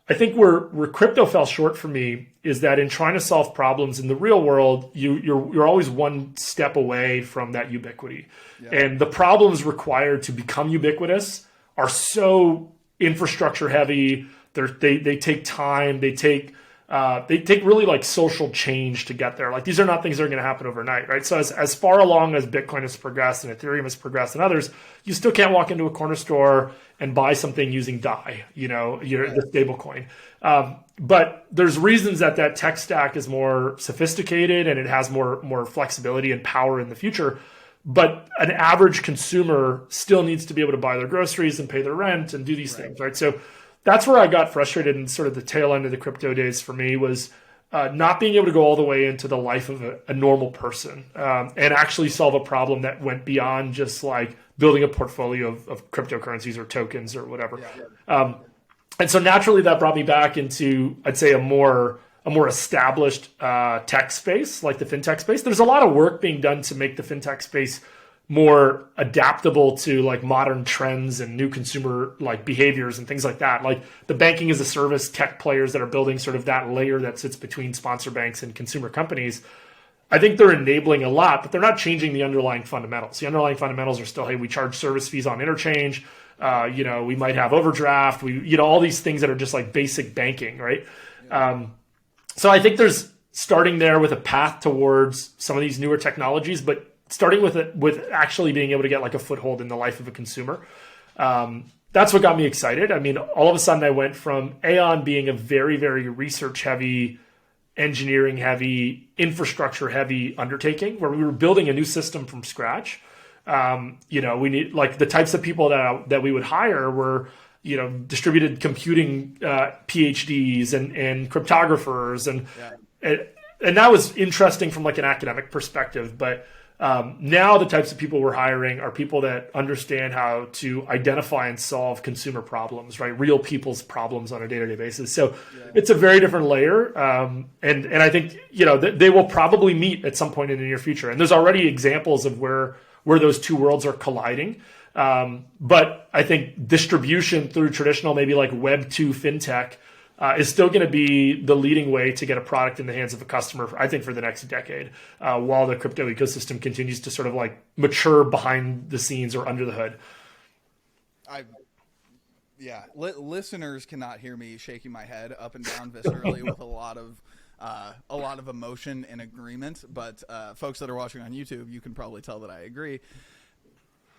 I think where crypto fell short for me is that in trying to solve problems in the real world, you're always one step away from that ubiquity. Yeah. And the problems required to become ubiquitous are so infrastructure heavy. They take time. They take really like social change to get there. Like these are not things that are going to happen overnight, right? So as far along as Bitcoin has progressed and Ethereum has progressed and others, you still can't walk into a corner store and buy something using DAI, the stable coin. But there's reasons that tech stack is more sophisticated and it has more flexibility and power in the future. But an average consumer still needs to be able to buy their groceries and pay their rent and do these things, right? So that's where I got frustrated in sort of the tail end of the crypto days for me was not being able to go all the way into the life of a normal person and actually solve a problem that went beyond just like building a portfolio of cryptocurrencies or tokens or whatever. Yeah. And so naturally that brought me back into, I'd say, a more established tech space, like the fintech space. There's a lot of work being done to make the fintech space more adaptable to like modern trends and new consumer like behaviors and things like that. Like the banking as a service tech players that are building sort of that layer that sits between sponsor banks and consumer companies. I think they're enabling a lot, but they're not changing the underlying fundamentals. The underlying fundamentals are still, hey, we charge service fees on interchange. We might have overdraft. All these things that are just like basic banking, right? So I think there's starting there with a path towards some of these newer technologies, but starting with actually being able to get like a foothold in the life of a consumer. that's what got me excited. I mean, all of a sudden I went from Aeon being a very, very research heavy, engineering heavy, infrastructure heavy undertaking where we were building a new system from scratch. We need like the types of people that we would hire were, distributed computing PhDs and cryptographers and that was interesting from like an academic perspective. But now the types of people we're hiring are people that understand how to identify and solve consumer problems, right? Real people's problems on a day-to-day basis. So it's a very different layer. And I think, they will probably meet at some point in the near future. And there's already examples of where those two worlds are colliding. But I think distribution through traditional, maybe like Web 2 fintech, is still going to be the leading way to get a product in the hands of a customer, I think, for the next decade, while the crypto ecosystem continues to sort of like mature behind the scenes or under the hood. Listeners cannot hear me shaking my head up and down viscerally with a lot of emotion and agreement, but folks that are watching on YouTube, you can probably tell that I agree.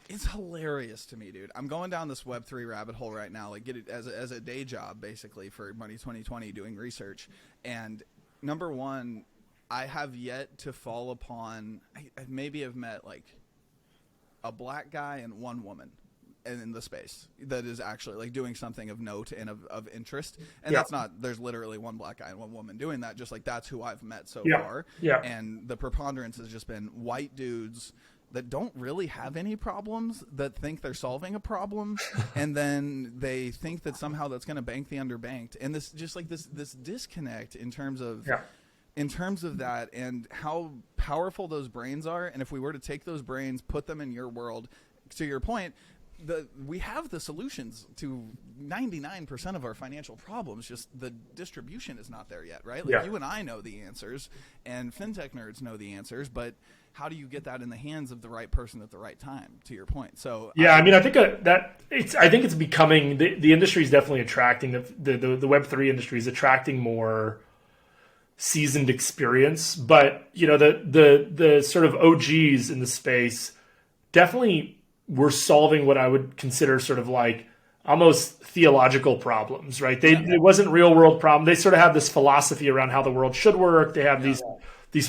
It's hilarious to me, dude. I'm going down this Web3 rabbit hole right now, like get it as a day job, basically, for Money 2020 doing research. And number one, I have yet to fall upon, I maybe have met like a black guy and one woman in the space that is actually like doing something of note and of interest. And that's not, there's literally one black guy and one woman doing that. Just like that's who I've met so far. Yeah. And the preponderance has just been white dudes that don't really have any problems, that think they're solving a problem, and then they think that somehow that's going to bank the underbanked. And this just like this disconnect in terms of that and how powerful those brains are. And if we were to take those brains, put them in your world, to your point, we have the solutions to 99% of our financial problems. Just the distribution is not there yet, right? Like you and I know the answers, and fintech nerds know the answers, but how do you get that in the hands of the right person at the right time? To your point, so I mean, I think I think it's becoming the industry is definitely attracting the Web3 industry is attracting more seasoned experience, but the sort of OGs in the space definitely were solving what I would consider sort of like almost theological problems, right? It wasn't real world problem. They sort of have this philosophy around how the world should work. They have these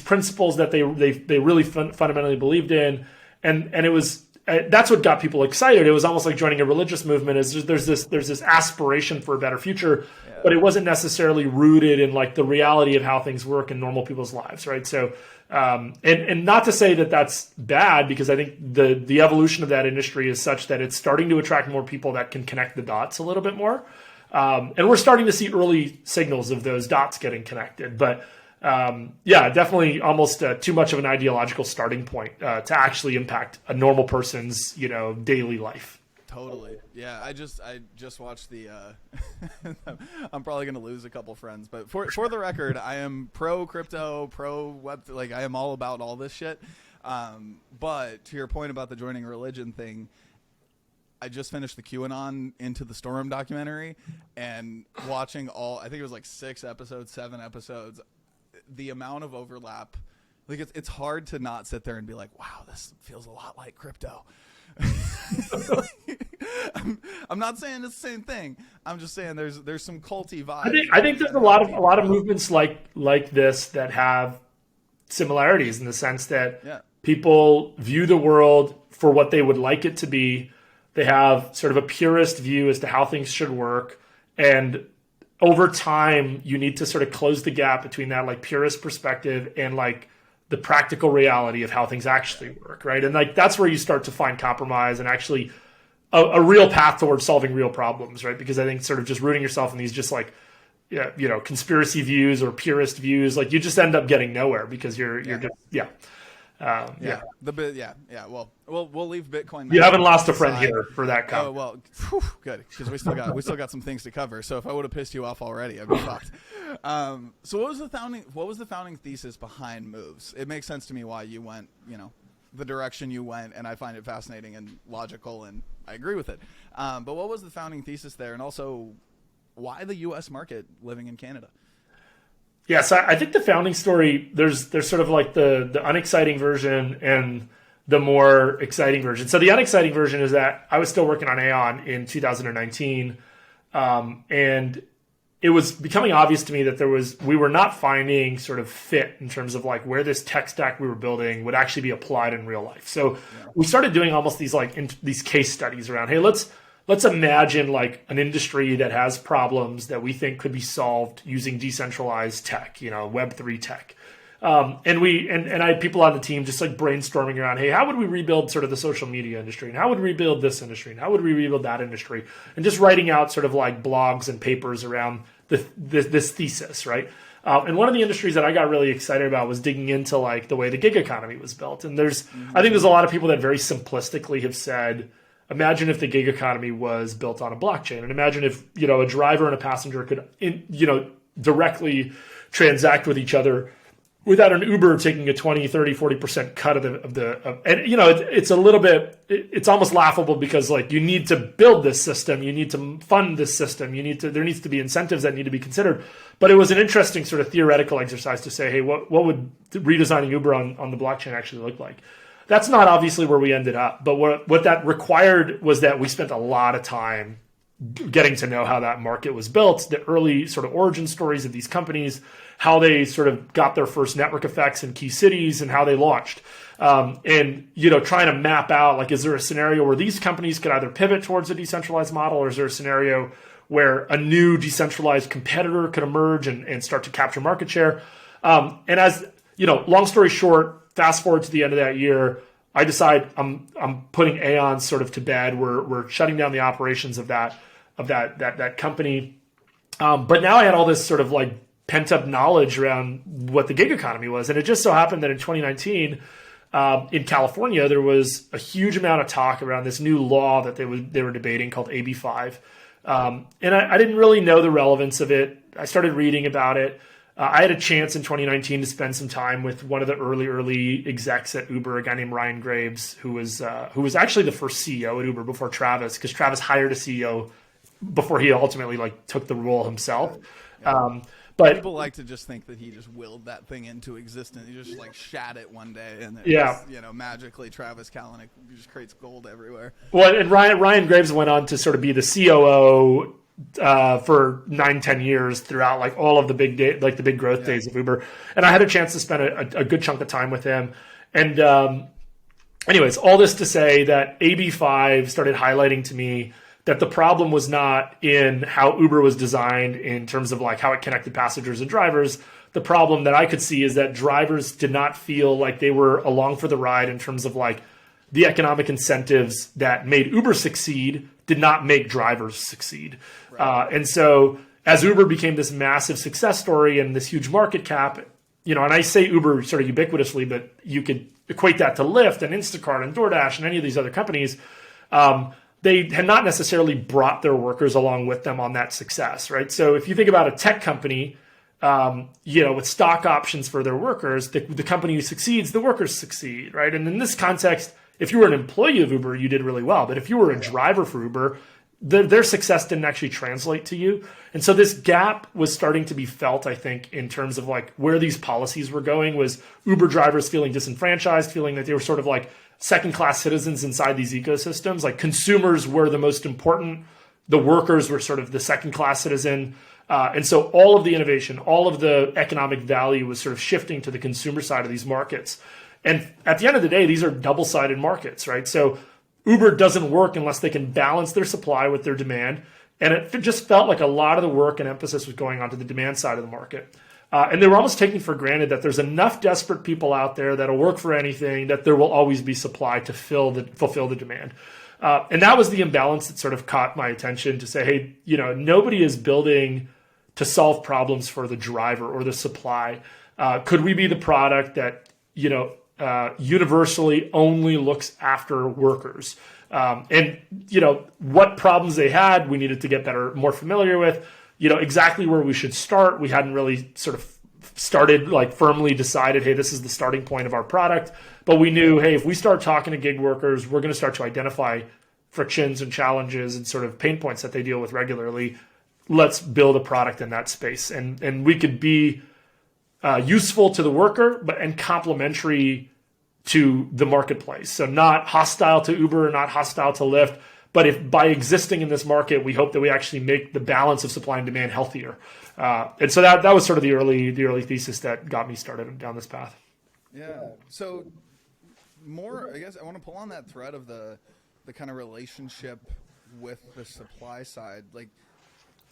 principles that they really fundamentally believed in, and it was that's what got people excited. It was almost like joining a religious movement. There's this aspiration for a better future, but it wasn't necessarily rooted in like the reality of how things work in normal people's lives, right? So, and not to say that that's bad, because I think the evolution of that industry is such that it's starting to attract more people that can connect the dots a little bit more, and we're starting to see early signals of those dots getting connected, but. Definitely almost too much of an ideological starting point to actually impact a normal person's, daily life. Totally. Yeah, I just watched the I'm probably going to lose a couple friends, but for the record, I am pro crypto, pro web, like I am all about all this shit. But to your point about the joining religion thing, I just finished the QAnon Into the Storm documentary, and watching I think it was like 7 episodes. The amount of overlap, like it's hard to not sit there and be like, wow, this feels a lot like crypto. I'm not saying it's the same thing. I'm just saying there's some culty vibes. I think there's a lot of movements like this that have similarities in the sense that people view the world for what they would like it to be. They have sort of a purist view as to how things should work, and over time, you need to sort of close the gap between that like purist perspective and like the practical reality of how things actually work, right? And like that's where you start to find compromise and actually a real path towards solving real problems, right? Because I think sort of just rooting yourself in these just like conspiracy views or purist views, like you just end up getting nowhere because you're just Well, we'll leave Bitcoin. You haven't lost a friend here for that comment. Oh well, good, because we still got some things to cover. So if I would have pissed you off already, I'd be fucked. So what was the founding thesis behind Moves? It makes sense to me why you went, the direction you went, and I find it fascinating and logical, and I agree with it. But what was the founding thesis there, and also why the U.S. market living in Canada? Yeah, so I think the founding story, there's sort of like the unexciting version and the more exciting version. So the unexciting version is that I was still working on Aeon in 2019, and it was becoming obvious to me that we were not finding sort of fit in terms of like where this tech stack we were building would actually be applied in real life. So we started doing almost these these case studies around, hey, let's imagine like an industry that has problems that we think could be solved using decentralized tech, Web3 tech. And I had people on the team just like brainstorming around, hey, how would we rebuild sort of the social media industry? And how would we rebuild this industry? And how would we rebuild that industry? And just writing out sort of like blogs and papers around this thesis, right? And one of the industries that I got really excited about was digging into like the way the gig economy was built. And I think there's a lot of people that very simplistically have said, imagine if the gig economy was built on a blockchain, and imagine if, a driver and a passenger could, directly transact with each other without an Uber taking a 20, 30, 40% cut it's a little bit, it's almost laughable because like you need to build this system, you need to fund this system, there needs to be incentives that need to be considered. But it was an interesting sort of theoretical exercise to say, hey, what would redesigning Uber on the blockchain actually look like? That's not obviously where we ended up, but what that required was that we spent a lot of time getting to know how that market was built, the early sort of origin stories of these companies, how they sort of got their first network effects in key cities and how they launched. And trying to map out, like, is there a scenario where these companies could either pivot towards a decentralized model, or is there a scenario where a new decentralized competitor could emerge and start to capture market share? And as, long story short, fast forward to the end of that year, I decide I'm putting Aeon sort of to bed. We're shutting down the operations of that company. But now I had all this sort of like pent up knowledge around what the gig economy was. And it just so happened that in 2019, in California, there was a huge amount of talk around this new law that they were debating called AB5. And I didn't really know the relevance of it. I started reading about it. I had a chance in 2019 to spend some time with one of the early execs at Uber, a guy named Ryan Graves, who was actually the first CEO at Uber before Travis, because Travis hired a CEO before he ultimately like took the role himself. Yeah. But people like to just think that he just willed that thing into existence. He just like shat it one day, and magically Travis Kalanick just creates gold everywhere. Well, and Ryan Graves went on to sort of be the COO for 9-10 years throughout like all of the big growth days of Uber. And I had a chance to spend a good chunk of time with him. And anyways, all this to say that AB5 started highlighting to me that the problem was not in how Uber was designed in terms of like how it connected passengers and drivers. The problem that I could see is that drivers did not feel like they were along for the ride in terms of like the economic incentives that made Uber succeed did not make drivers succeed. Right. And so as Uber became this massive success story and this huge market cap, and I say Uber sort of ubiquitously, but you could equate that to Lyft and Instacart and Doordash and any of these other companies. They had not necessarily brought their workers along with them on that success, right? So if you think about a tech company, with stock options for their workers, the company who succeeds, the workers succeed, right? And in this context, if you were an employee of Uber, you did really well. But if you were a driver for Uber, their success didn't actually translate to you. And so this gap was starting to be felt, I think, in terms of like where these policies were going, was Uber drivers feeling disenfranchised, feeling that they were sort of like second-class citizens inside these ecosystems. Like consumers were the most important. The workers were sort of the second-class citizen. And so all of the innovation, all of the economic value was sort of shifting to the consumer side of these markets. And at the end of the day, these are double-sided markets, right? So Uber doesn't work unless they can balance their supply with their demand. And it just felt like a lot of the work and emphasis was going on to the demand side of the market. And they were almost taking for granted that there's enough desperate people out there that'll work for anything, that there will always be supply to fulfill the demand. And that was the imbalance that sort of caught my attention, to say, hey, nobody is building to solve problems for the driver or the supply. Could we be the product that, universally only looks after workers? And what problems they had, we needed to get more familiar with. Exactly where we should start. We hadn't really sort of started like firmly decided, hey, this is the starting point of our product. But we knew, hey, if we start talking to gig workers, we're going to start to identify frictions and challenges and sort of pain points that they deal with regularly. Let's build a product in that space. And we could be useful to the worker, and complementary to the marketplace. So not hostile to Uber, not hostile to Lyft, but if by existing in this market, we hope that we actually make the balance of supply and demand healthier. And so that was sort of the early thesis that got me started down this path. Yeah. So more, I guess I want to pull on that thread of the kind of relationship with the supply side. Like,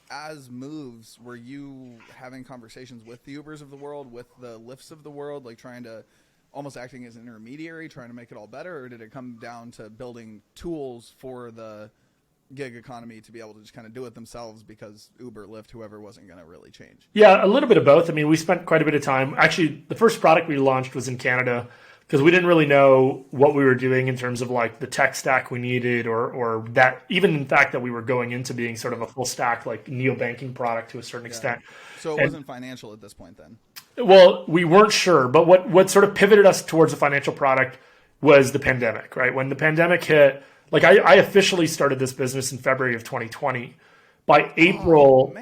as moves, were you having conversations with the Ubers of the world, with the Lyfts of the world, like trying to almost acting as an intermediary, trying to make it all better, or did it come down to building tools for the gig economy to be able to just kind of do it themselves because Uber, Lyft, whoever wasn't going to really change? Yeah, a little bit of both. I mean, we spent quite a bit of time. Actually, the first product we launched was in Canada because we didn't really know what we were doing in terms of like the tech stack we needed or that even in fact that we were going into being sort of a full stack like neobanking product to a certain extent. So it wasn't financial at this point then? Well, we weren't sure, but what sort of pivoted us towards a financial product was the pandemic, right? When the pandemic hit, like I officially started this business in February of 2020. By April,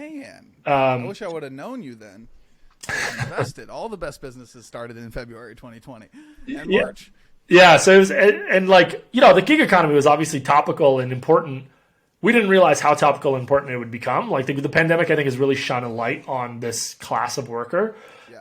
I wish I would have known you then. I invested. All the best businesses started in February 2020 and March. Yeah, so it was, and like, you know, the gig economy was obviously topical and important. We didn't realize how topical and important it would become. Like the pandemic, I think, has really shone a light on this class of worker.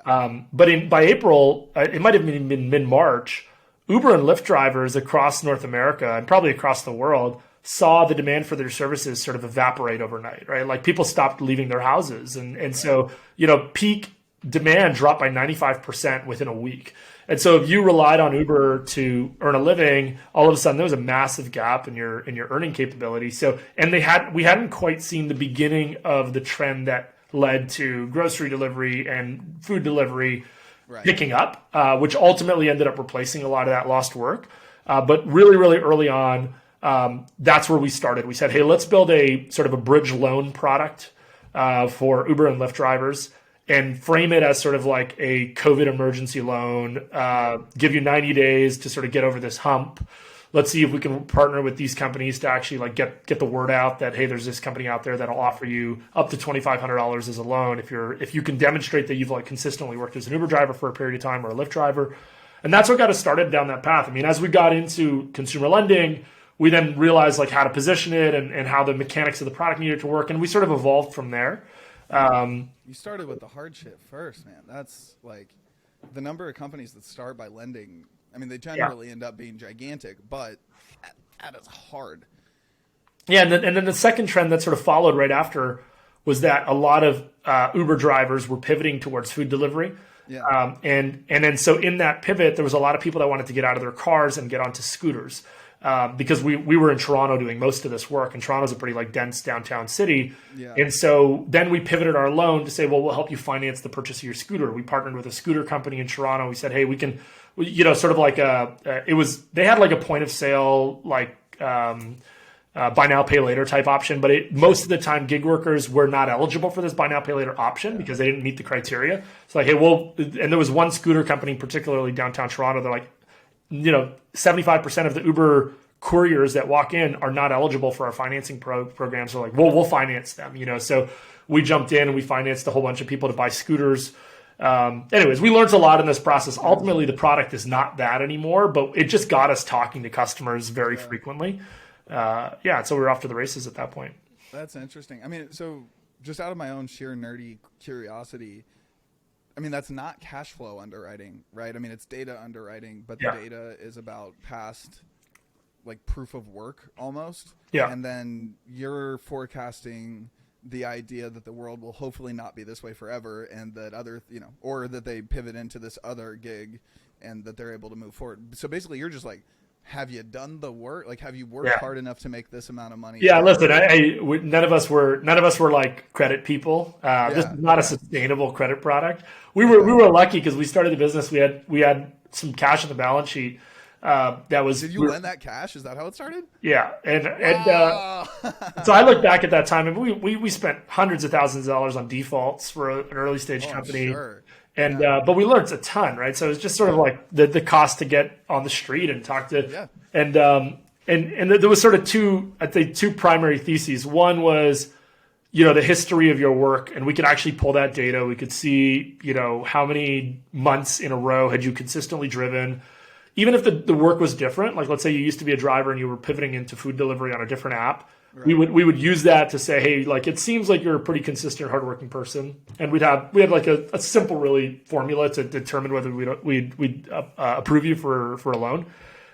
But by April, it might have been mid-March, Uber and Lyft drivers across North America and probably across the world saw the demand for their services sort of evaporate overnight, right? Like people stopped leaving their houses. And so, you know, peak demand dropped by 95% within a week. And so if you relied on Uber to earn a living, all of a sudden there was a massive gap in your earning capability. So, and we hadn't quite seen the beginning of the trend that led to grocery delivery and food delivery picking up, which ultimately ended up replacing a lot of that lost work. But really, really early on, that's where we started. We said, hey, let's build a sort of a bridge loan product for Uber and Lyft drivers and frame it as sort of like a COVID emergency loan, give you 90 days to sort of get over this hump. Let's see if we can partner with these companies to actually like get the word out that, hey, there's this company out there that'll offer you up to $2,500 as a loan if you can demonstrate that you've like consistently worked as an Uber driver for a period of time or a Lyft driver. And that's what got us started down that path. I mean, as we got into consumer lending, we then realized like how to position it and how the mechanics of the product needed to work. And we sort of evolved from there. You started with the hard shit first, man. That's like the number of companies that start by lending. I mean, they generally end up being gigantic, but that is hard. Yeah, and then the second trend that sort of followed right after was that a lot of Uber drivers were pivoting towards food delivery. Yeah. And then so in that pivot, there was a lot of people that wanted to get out of their cars and get onto scooters. Because we were in Toronto doing most of this work, and Toronto's a pretty like dense downtown city. Yeah. And so then we pivoted our loan to say, well, we'll help you finance the purchase of your scooter. We partnered with a scooter company in Toronto. We said, hey, we can, you know, sort of like they had like a point of sale, like buy now, pay later type option. But most of the time gig workers were not eligible for this buy now, pay later option because they didn't meet the criteria. It's like, hey, well, and there was one scooter company, particularly downtown Toronto, they're like, you know, 75% of the Uber couriers that walk in are not eligible for our financing programs. So like, well, we'll finance them, you know. So we jumped in and we financed a whole bunch of people to buy scooters. Anyways, we learned a lot in this process. Ultimately, the product is not that anymore, but it just got us talking to customers very frequently. So we were off to the races at that point. That's interesting. I mean, so just out of my own sheer nerdy curiosity, I mean, that's not cash flow underwriting, right? I mean, it's data underwriting, but the data is about past, like, proof of work almost. Yeah. And then you're forecasting the idea that the world will hopefully not be this way forever and that other, you know, or that they pivot into this other gig and that they're able to move forward. So basically, you're just like, have you done the work? Like, have you worked hard enough to make this amount of money? Yeah, listen, none of us were like credit people. This is not a sustainable credit product. We were lucky because we started the business. We had some cash on the balance sheet. That was. Did you lend that cash? Is that how it started? Yeah, and so I look back at that time, and we spent hundreds of thousands of dollars on defaults for an early stage company. Sure. And but we learned a ton, right? So it was just sort of like the cost to get on the street and talk to, and there was sort of two primary theses. One was, you know, the history of your work, and we could actually pull that data. We could see, you know, how many months in a row had you consistently driven. even if the work was different, like let's say you used to be a driver and you were pivoting into food delivery on a different app, right. we would use that to say, hey, like it seems like you're a pretty consistent, hardworking person, and we had like a simple really formula to determine whether we'd approve you for a loan.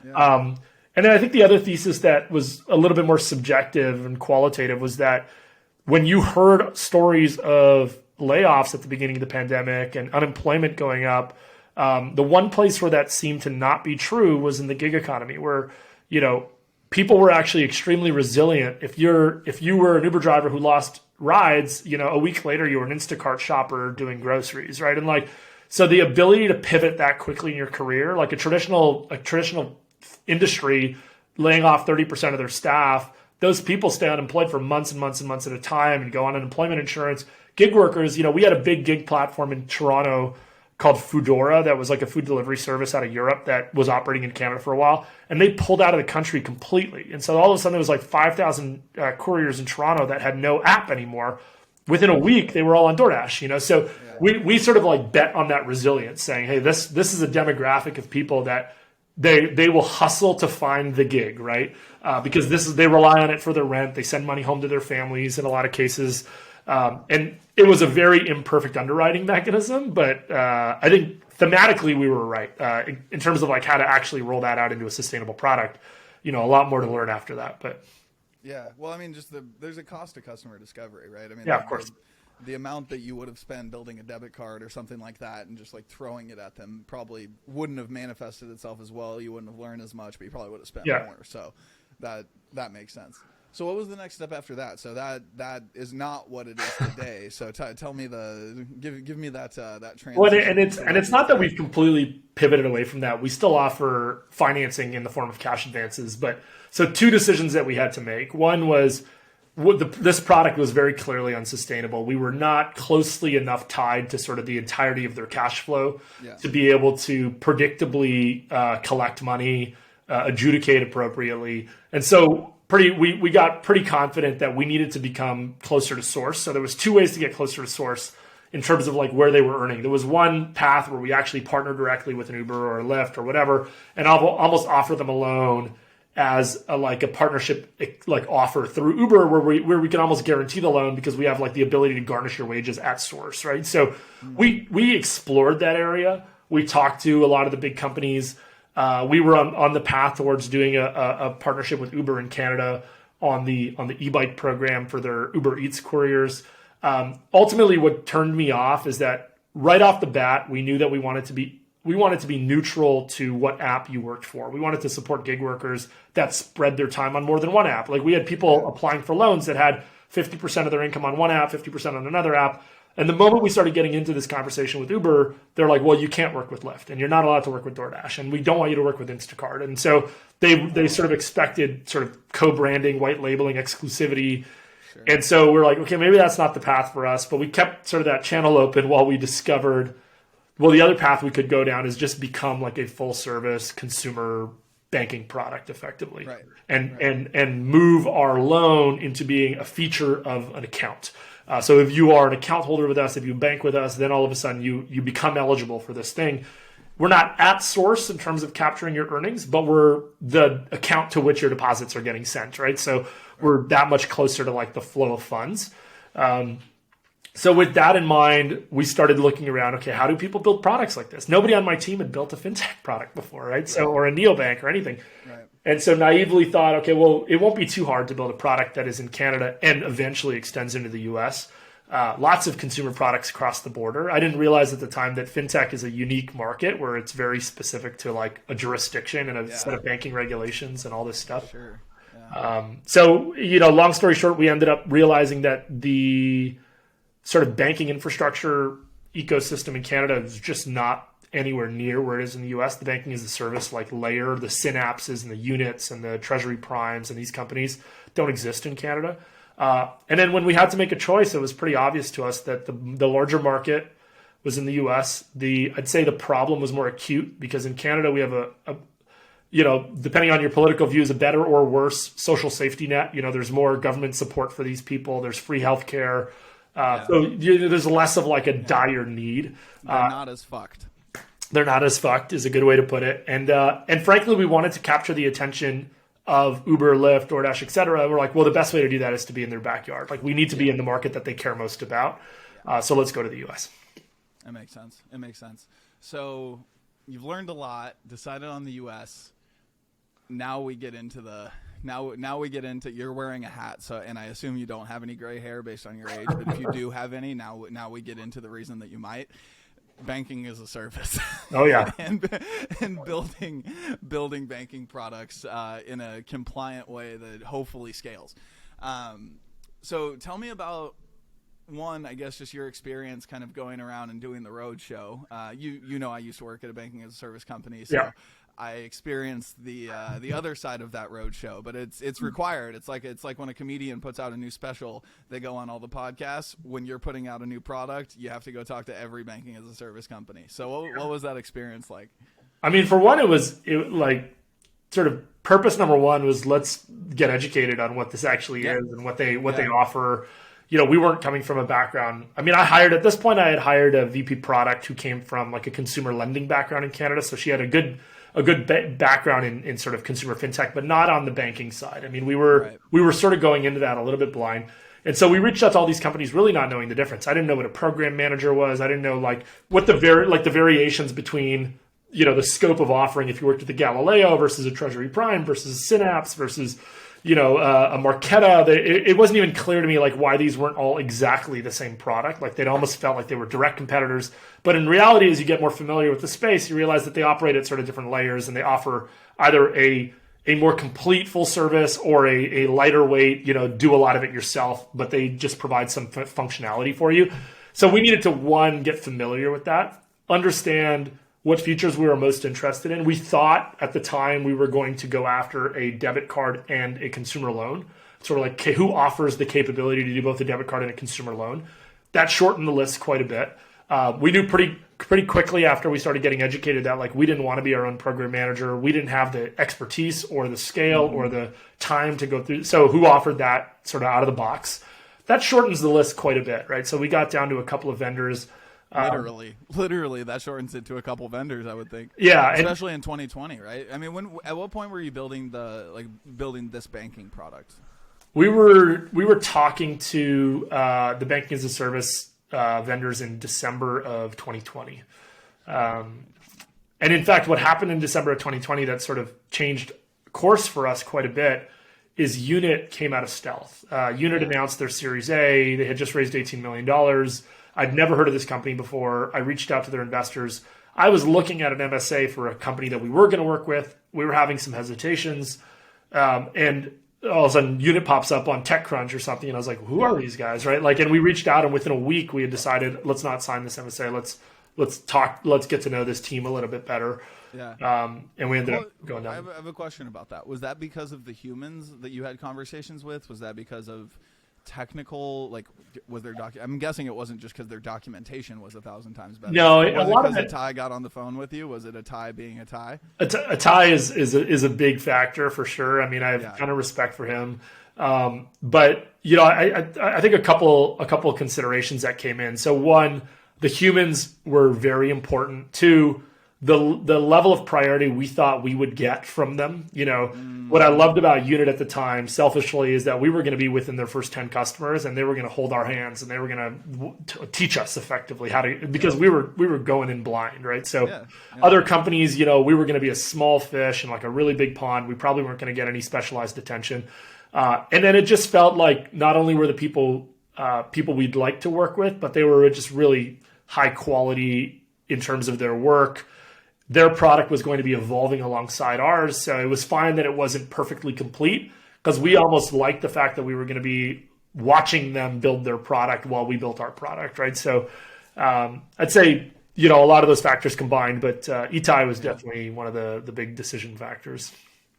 Yeah. And then I think the other thesis that was a little bit more subjective and qualitative was that when you heard stories of layoffs at the beginning of the pandemic and unemployment going up, the one place where that seemed to not be true was in the gig economy, where, you know, people were actually extremely resilient. If you were an Uber driver who lost rides, you know, a week later you were an Instacart shopper doing groceries, right? And like, so the ability to pivot that quickly in your career, like a traditional industry laying off 30% of their staff, those people stay unemployed for months and months and months at a time and go on unemployment insurance. Gig workers, you know, we had a big gig platform in Toronto called Foodora that was like a food delivery service out of Europe that was operating in Canada for a while, and they pulled out of the country completely. And so all of a sudden there was like 5,000 couriers in Toronto that had no app anymore. Within a week, they were all on Doordash, you know. So we sort of like bet on that resilience, saying, hey, this is a demographic of people that they will hustle to find the gig, right? Because they rely on it for their rent. They send money home to their families in a lot of cases. And it was a very imperfect underwriting mechanism, but I think thematically we were right in terms of like how to actually roll that out into a sustainable product. You know, a lot more to learn after that, but yeah. Well, I mean, there's a cost to customer discovery, right? I mean, yeah, of course. The amount that you would have spent building a debit card or something like that and just like throwing it at them probably wouldn't have manifested itself as well. You wouldn't have learned as much, but you probably would have spent more. So that makes sense. So what was the next step after that? So that is not what it is today. So tell me give me that transition. Well, and it's not that we've completely pivoted away from that. We still offer financing in the form of cash advances. But so two decisions that we had to make. One was this product was very clearly unsustainable. We were not closely enough tied to sort of the entirety of their cash flow to be able to predictably collect money, adjudicate appropriately, and so. We got pretty confident that we needed to become closer to source. So there was two ways to get closer to source in terms of like where they were earning. There was one path where we actually partnered directly with an Uber or a Lyft or whatever, and almost offer them a loan as a partnership like offer through Uber where we can almost guarantee the loan because we have like the ability to garnish your wages at source, right? So we explored that area. We talked to a lot of the big companies. We were on the path towards doing a partnership with Uber in Canada on the e-bike program for their Uber Eats couriers. Ultimately, what turned me off is that right off the bat, we knew that we wanted to be neutral to what app you worked for. We wanted to support gig workers that spread their time on more than one app. Like we had people applying for loans that had 50% of their income on one app, 50% on another app. And the moment we started getting into this conversation with Uber, they're like, well, you can't work with Lyft and you're not allowed to work with Doordash and we don't want you to work with Instacart. And so they sort of expected sort of co-branding, white labeling, exclusivity. Sure. And so we're like, okay, maybe that's not the path for us. But we kept sort of that channel open while we discovered, well, the other path we could go down is just become like a full service consumer banking product effectively. Right. And move our loan into being a feature of an account. So if you are an account holder with us, if you bank with us, then all of a sudden you become eligible for this thing. We're not at source in terms of capturing your earnings, but we're the account to which your deposits are getting sent, right? So we're that much closer to like the flow of funds. So with that in mind, we started looking around, okay, how do people build products like this? Nobody on my team had built a fintech product before, right? So, or a neobank or anything. Right. And so naively thought, okay, well, it won't be too hard to build a product that is in Canada and eventually extends into the US. Lots of consumer products across the border. I didn't realize at the time that fintech is a unique market where it's very specific to like a jurisdiction and a set of banking regulations and all this stuff. Sure. Yeah. So, long story short, we ended up realizing that the sort of banking infrastructure ecosystem in Canada is just not anywhere near where it is in the US. The banking as a service like Layer, the Synapses and the Units and the Treasury Primes and these companies don't exist in Canada. And then when we had to make a choice, it was pretty obvious to us that the larger market was in the US. I'd say the problem was more acute because in Canada we have a depending on your political views, a better or worse social safety net. There's more government support for these people. There's free healthcare. So there's less of like a dire need. They're not as fucked. They're not as fucked is a good way to put it. And frankly, we wanted to capture the attention of Uber, Lyft, DoorDash, et cetera. We're like, well, the best way to do that is to be in their backyard. Like we need to be in the market that they care most about. So let's go to the US. It makes sense. It makes sense. So you've learned a lot, decided on the US. Now we get into you're wearing a hat. So, and I assume you don't have any gray hair based on your age, but if you do have any, now we get into the reason that you might. Banking as a service. Oh yeah. and building banking products in a compliant way that hopefully scales. So tell me about one, I guess, just your experience kind of going around and doing the road show. You know, I used to work at a banking as a service company, so yeah. I experienced the other side of that road show, but it's required. It's like when a comedian puts out a new special, they go on all the podcasts. When you're putting out a new product, you have to go talk to every banking as a service company. So what was that experience like? I mean, for one, it was like sort of purpose number one was let's get educated on what this actually is and what they offer. You know, we weren't coming from a background. I mean, I had hired a VP product who came from like a consumer lending background in Canada. So she had a good background in sort of consumer fintech, but not on the banking side. I mean, we were sort of going into that a little bit blind. And so we reached out to all these companies really not knowing the difference. I didn't know what a program manager was. I didn't know like what the variations between, you know, the scope of offering if you worked at the Galileo versus a Treasury Prime versus Synapse versus, you know, a Marqeta. It wasn't even clear to me like why these weren't all exactly the same product. Like they'd almost felt like they were direct competitors. But in reality, as you get more familiar with the space, you realize that they operate at sort of different layers and they offer either a more complete full service or a lighter weight, you know, do a lot of it yourself, but they just provide some functionality for you. So we needed to, one, get familiar with that, understand what features we were most interested in. We thought at the time we were going to go after a debit card and a consumer loan. Sort of like, okay, who offers the capability to do both a debit card and a consumer loan? That shortened the list quite a bit. We knew pretty quickly after we started getting educated that like we didn't want to be our own program manager. We didn't have the expertise or the scale or the time to go through. So who offered that sort of out of the box? That shortens the list quite a bit, right? So we got down to a couple of vendors. Literally, that shortens it to a couple vendors, I would think. Yeah, especially in 2020, right? I mean, at what point were you building this banking product? We were talking to the banking as a service vendors in December of 2020, and in fact, what happened in December of 2020 that sort of changed course for us quite a bit is Unit came out of stealth. Unit announced their Series A. They had just raised $18 million. I'd never heard of this company before. I reached out to their investors. I was looking at an MSA for a company that we were going to work with. We were having some hesitations. And all of a sudden, Unit pops up on TechCrunch or something. And I was like, who are these guys, right? Like, and we reached out, and within a week, we had decided, let's not sign this MSA. Let's talk. Let's get to know this team a little bit better. Yeah. And we ended up going down. I have a question about that. Was that because of the humans that you had conversations with? Was that because of technical, like, was their I'm guessing it wasn't just because their documentation was 1,000 times better. No, a lot of it. A tie got on the phone with you. Was it a tie being a tie? A tie is a big factor for sure. I mean, I have a ton of respect for him, but you know, I think a couple of considerations that came in. So one, the humans were very important. Two, the level of priority we thought we would get from them. You know, what I loved about Unit at the time, selfishly, is that we were going to be within their first 10 customers, and they were going to hold our hands, and they were going to teach us effectively how to, because we were going in blind, right? So other companies, you know, we were going to be a small fish in like a really big pond. We probably weren't going to get any specialized attention, and then it just felt like not only were the people we'd like to work with, but they were just really high quality in terms of their work. Their product was going to be evolving alongside ours. So it was fine that it wasn't perfectly complete because we almost liked the fact that we were going to be watching them build their product while we built our product, right? So I'd say, you know, a lot of those factors combined, but Itai was definitely one of the big decision factors.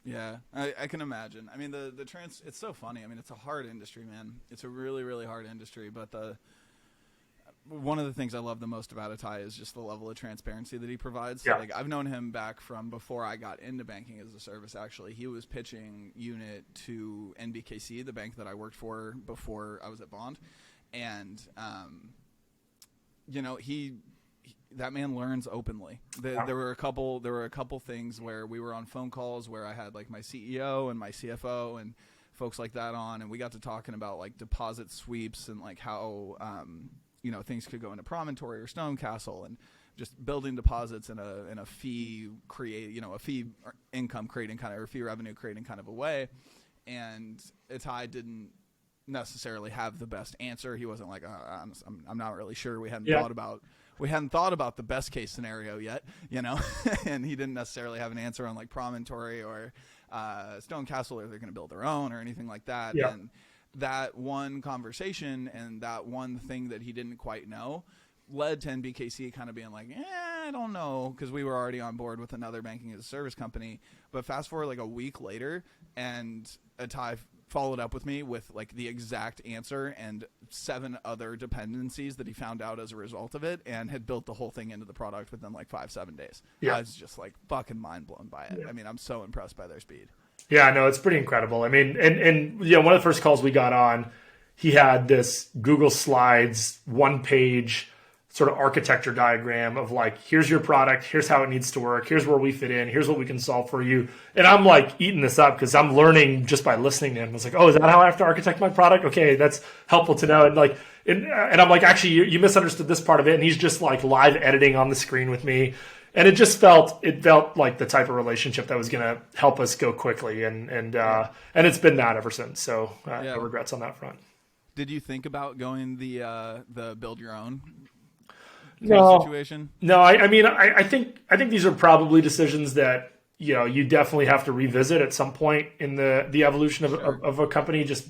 Yeah, I can imagine. I mean, it's so funny. I mean, it's a hard industry, man. It's a really, really hard industry, but one of the things I love the most about Itai is just the level of transparency that he provides. Yeah. Like, I've known him back from before I got into banking as a service, actually. He was pitching Unit to NBKC, the bank that I worked for before I was at Bond. And, you know, that man learns openly. There were a couple things where we were on phone calls where I had like my CEO and my CFO and folks like that on, and we got to talking about like deposit sweeps and like how things could go into Promontory or Stonecastle, and just building deposits in a fee a fee income creating kind of, or fee revenue creating kind of a way. And Itai didn't necessarily have the best answer. He wasn't like, I'm not really sure. We hadn't thought about the best case scenario yet, and he didn't necessarily have an answer on like Promontory or Stonecastle, or they're going to build their own or anything like that. Yeah. And that one conversation and that one thing that he didn't quite know led to NBKC kind of being like, I don't know, because we were already on board with another banking as a service company. But fast forward like a week later, and Itai followed up with me with like the exact answer and 7 other dependencies that he found out as a result of it, and had built the whole thing into the product within like 5-7 days. Yeah. I was just like fucking mind blown by it. Yeah. I mean, I'm so impressed by their speed. Yeah, no, it's pretty incredible. I mean, and one of the first calls we got on, he had this Google Slides 1-page sort of architecture diagram of like, here's your product, here's how it needs to work, here's where we fit in, here's what we can solve for you. And I'm like eating this up because I'm learning just by listening to him. It's like, oh, is that how I have to architect my product? Okay, that's helpful to know. And I'm like, actually, you misunderstood this part of it. And he's just like live editing on the screen with me. And it just felt like the type of relationship that was going to help us go quickly. And it's been that ever since. So no regrets on that front. Did you think about going the build your own situation? No, I mean, I think these are probably decisions that, you definitely have to revisit at some point in the evolution of a company, just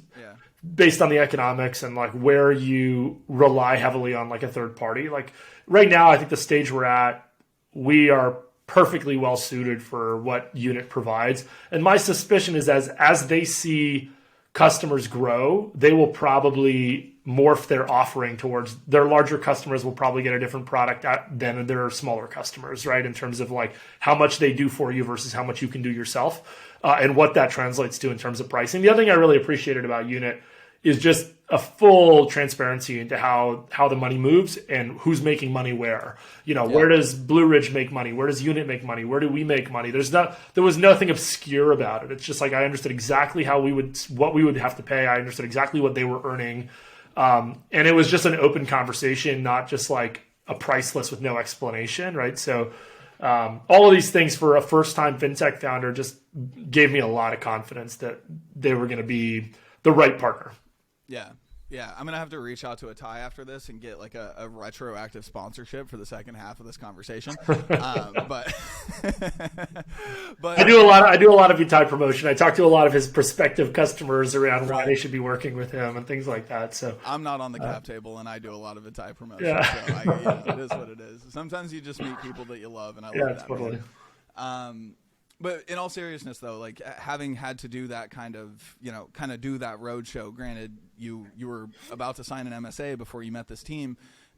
based on the economics and like where you rely heavily on like a third party. Like right now, I think the stage we're at, we are perfectly well suited for what Unit provides. And my suspicion is as they see customers grow, they will probably morph their offering towards their larger customers will probably get a different product than their smaller customers, right? In terms of like how much they do for you versus how much you can do yourself, and what that translates to in terms of pricing. The other thing I really appreciated about Unit is just a full transparency into how the money moves and who's making money where. Where does Blue Ridge make money? Where does Unit make money? Where do we make money? There was nothing obscure about it. It's just like I understood exactly what we would have to pay. I understood exactly what they were earning. And it was just an open conversation, not just like a price list with no explanation, right? So all of these things for a first-time fintech founder just gave me a lot of confidence that they were going to be the right partner. Yeah. I'm going to have to reach out to Itai after this and get like a retroactive sponsorship for the second half of this conversation. But I do a lot of Itai promotion. I talk to a lot of his prospective customers around why they should be working with him and things like that. So I'm not on the cap table, and I do a lot of Itai promotion. Yeah. So it is what it is. Sometimes you just meet people that you love, and I love that. Totally. But in all seriousness, though, like having had to do that kind of do that roadshow, granted, you were about to sign an MSA before you met this team.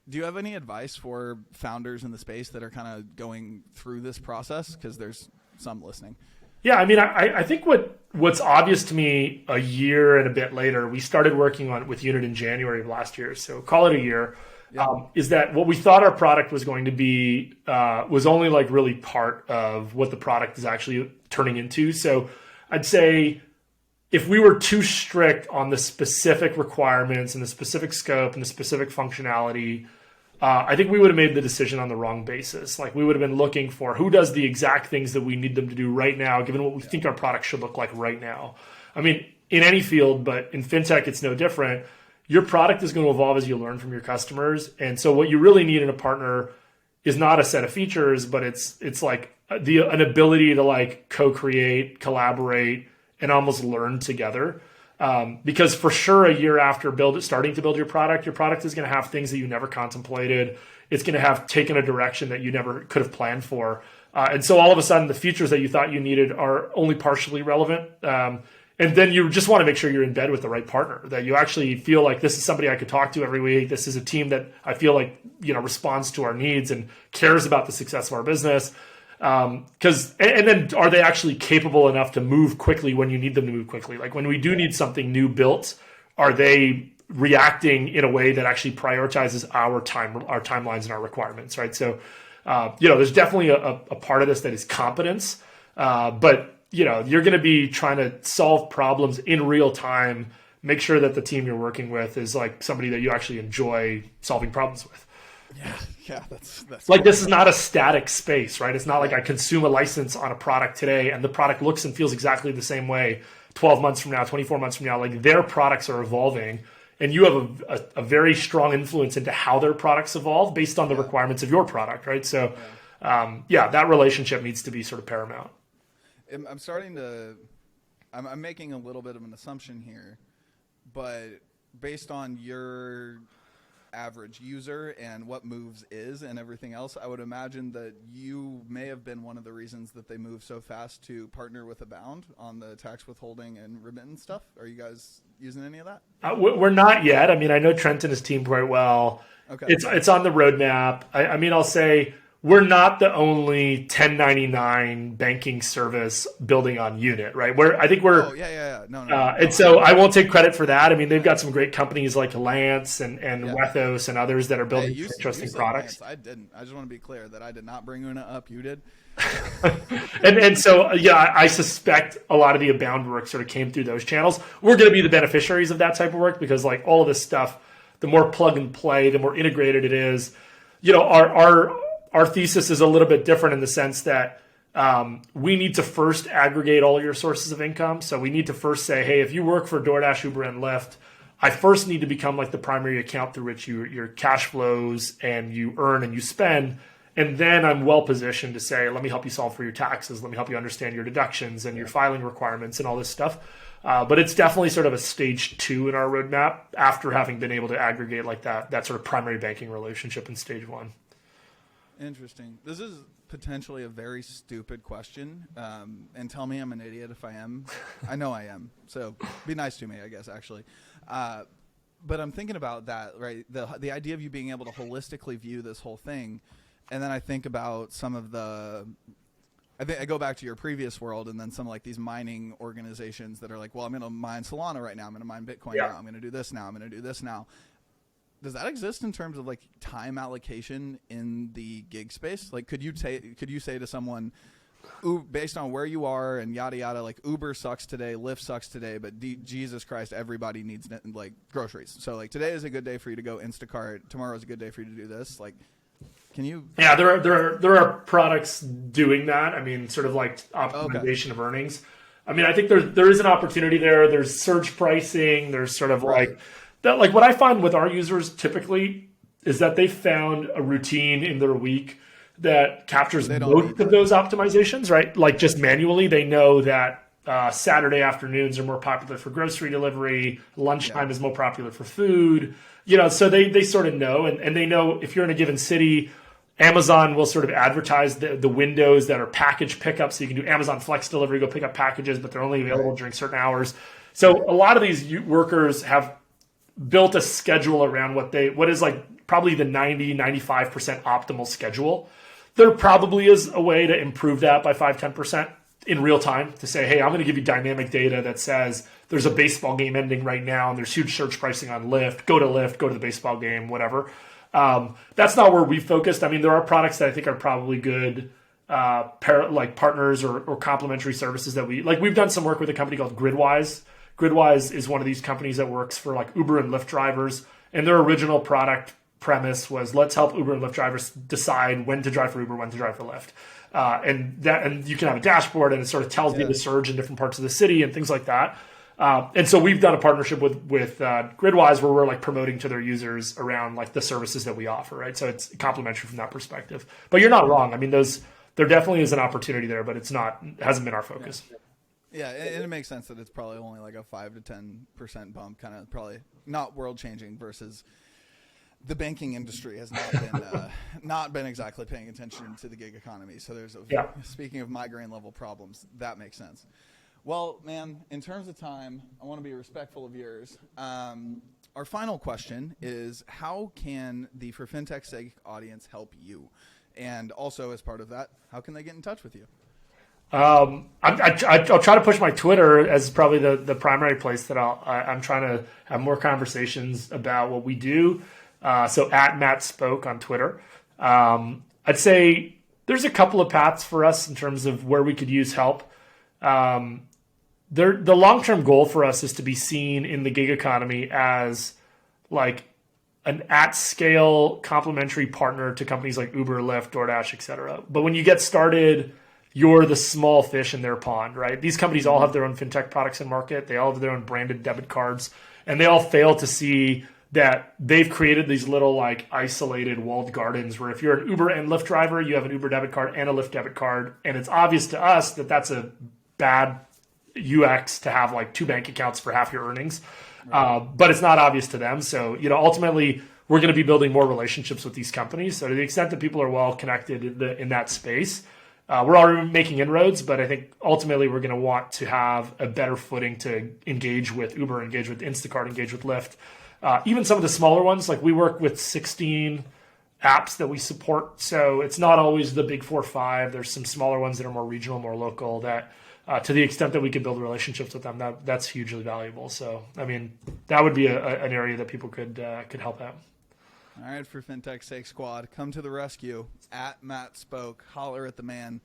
Do you have any advice for founders in the space that are kind of going through this process? Because there's some listening. Yeah, I mean, I think what's obvious to me a year and a bit later, we started working with Unit in January of last year, so call it a year. Is that what we thought our product was going to be was only like really part of what the product is actually turning into. So I'd say if we were too strict on the specific requirements and the specific scope and the specific functionality, I think we would have made the decision on the wrong basis. Like we would have been looking for who does the exact things that we need them to do right now, given what we think our product should look like right now. I mean, in any field, but in fintech, it's no different. Your product is going to evolve as you learn from your customers. And so what you really need in a partner is not a set of features, but it's like an ability to like co-create, collaborate, and almost learn together. Because for sure, a year after starting to build your product is going to have things that you never contemplated. It's going to have taken a direction that you never could have planned for. And so all of a sudden, the features that you thought you needed are only partially relevant. And then you just want to make sure you're in bed with the right partner, that you actually feel like this is somebody I could talk to every week. This is a team that I feel like, responds to our needs and cares about the success of our business. And then are they actually capable enough to move quickly when you need them to move quickly? Like when we do need something new built, are they reacting in a way that actually prioritizes our timelines and our requirements, right? So, there's definitely a part of this that is competence, but you're going to be trying to solve problems in real time. Make sure that the team you're working with is like somebody that you actually enjoy solving problems with. Yeah, that's like cool. This is not a static space, right? It's not like I consume a license on a product today and the product looks and feels exactly the same way 12 months from now, 24 months from now. Like their products are evolving, and you have a very strong influence into how their products evolve based on the requirements of your product, right? So, that relationship needs to be sort of paramount. I'm making a little bit of an assumption here, but based on your average user and what Moves is and everything else, I would imagine that you may have been one of the reasons that they moved so fast to partner with Abound on the tax withholding and remittance stuff. Are you guys using any of that? We're not yet. I mean, I know Trent and his team quite well. Okay. It's on the roadmap. I mean, I'll say we're not the only 1099 banking service building on Unit, right? I think we're. Oh, yeah. No. And so I won't take credit for that. I mean, they've got some great companies like Lance and Wethos and others that are building interesting products. Lance. I didn't. I just want to be clear that I did not bring Una up. You did. and so, I suspect a lot of the Abound work sort of came through those channels. We're going to be the beneficiaries of that type of work because like all of this stuff, the more plug and play, the more integrated it is. Our thesis is a little bit different in the sense that we need to first aggregate all your sources of income. So we need to first say, hey, if you work for DoorDash, Uber, and Lyft, I first need to become like the primary account through which your cash flows and you earn and you spend. And then I'm well positioned to say, let me help you solve for your taxes. Let me help you understand your deductions and your filing requirements and all this stuff. But it's definitely sort of a stage 2 in our roadmap after having been able to aggregate like that sort of primary banking relationship in stage 1. Interesting. This is potentially a very stupid question, and tell me I'm an idiot if I am. I know I am, so be nice to me, I guess, actually. But I'm thinking about that, right? The idea of you being able to holistically view this whole thing, and then I think about some of the... I go back to your previous world, and then some like these mining organizations that are like, well, I'm going to mine Solana right now. I'm going to mine Bitcoin now. I'm going to do this now. I'm going to do this now. Does that exist in terms of like time allocation in the gig space? Like, could you say to someone, based on where you are and yada yada, like Uber sucks today, Lyft sucks today, but Jesus Christ, everybody needs like groceries. So like today is a good day for you to go Instacart. Tomorrow is a good day for you to do this. Like, can you? Yeah, there are products doing that. I mean, sort of like optimization of earnings. I mean, I think there is an opportunity there. There's surge pricing. There's sort of like. That, like what I find with our users typically is that they found a routine in their week that captures most of those optimizations, right? Like just manually, they know that Saturday afternoons are more popular for grocery delivery, lunchtime is more popular for food, so they sort of know, and they know if you're in a given city, Amazon will sort of advertise the windows that are package pickup, so you can do Amazon Flex delivery, go pick up packages, but they're only available during certain hours. So a lot of these workers have built a schedule around what is like probably the 90-95% optimal schedule. There probably is a way to improve that by 5-10% in real time to say, hey, I'm going to give you dynamic data that says there's a baseball game ending right now and there's huge surge pricing on Lyft, go to the baseball game, whatever. That's not where we focused. I mean, there are products that I think are probably good like partners or complementary services that we've done some work with a company called Gridwise. Gridwise is one of these companies that works for like Uber and Lyft drivers, and their original product premise was let's help Uber and Lyft drivers decide when to drive for Uber, when to drive for Lyft, and you can have a dashboard and it sort of tells you the surge in different parts of the city and things like that. And so we've done a partnership with Gridwise where we're like promoting to their users around like the services that we offer, right? So it's complementary from that perspective. But you're not wrong. I mean, there definitely is an opportunity there, but it hasn't been our focus. Yeah, and it makes sense that it's probably only like a 5 to 10% bump, kind of probably not world changing versus the banking industry has not been exactly paying attention to the gig economy. So speaking of migraine level problems, that makes sense. Well, man, in terms of time, I want to be respectful of yours. Our final question is, how can the For FinTech's Sake audience help you? And also, as part of that, how can they get in touch with you? I'll try to push my Twitter as probably the primary place that I'm trying to have more conversations about what we do. So at Matt Spoke on Twitter. I'd say there's a couple of paths for us in terms of where we could use help. The long-term goal for us is to be seen in the gig economy as like an at-scale complementary partner to companies like Uber, Lyft, DoorDash, et cetera. But when you get started, you're the small fish in their pond, right? These companies all have their own fintech products in market. They all have their own branded debit cards, and they all fail to see that they've created these little like isolated walled gardens where if you're an Uber and Lyft driver, you have an Uber debit card and a Lyft debit card. And it's obvious to us that that's a bad UX to have like two bank accounts for half your earnings. But it's not obvious to them. So, ultimately we're going to be building more relationships with these companies. So to the extent that people are well connected in that space, we're already making inroads, but I think ultimately we're going to want to have a better footing to engage with Uber, engage with Instacart, engage with Lyft. Even some of the smaller ones, like we work with 16 apps that we support. So it's not always the big 4 or 5. There's some smaller ones that are more regional, more local that to the extent that we could build relationships with them, that's hugely valuable. So, I mean, that would be an area that people could help out. All right, for FinTech's sake, squad, come to the rescue. At Matt Spoke, holler at the man.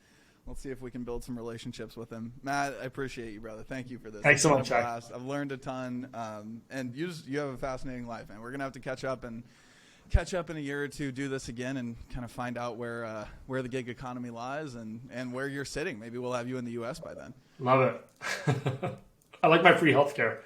Let's see if we can build some relationships with him. Matt, I appreciate you, brother. Thank you for this. Thanks so much, Jack. I've learned a ton, and you have a fascinating life, man. We're gonna have to catch up in a year or two, do this again, and kind of find out where the gig economy lies and where you're sitting. Maybe we'll have you in the U.S. by then. Love it. I like my free healthcare.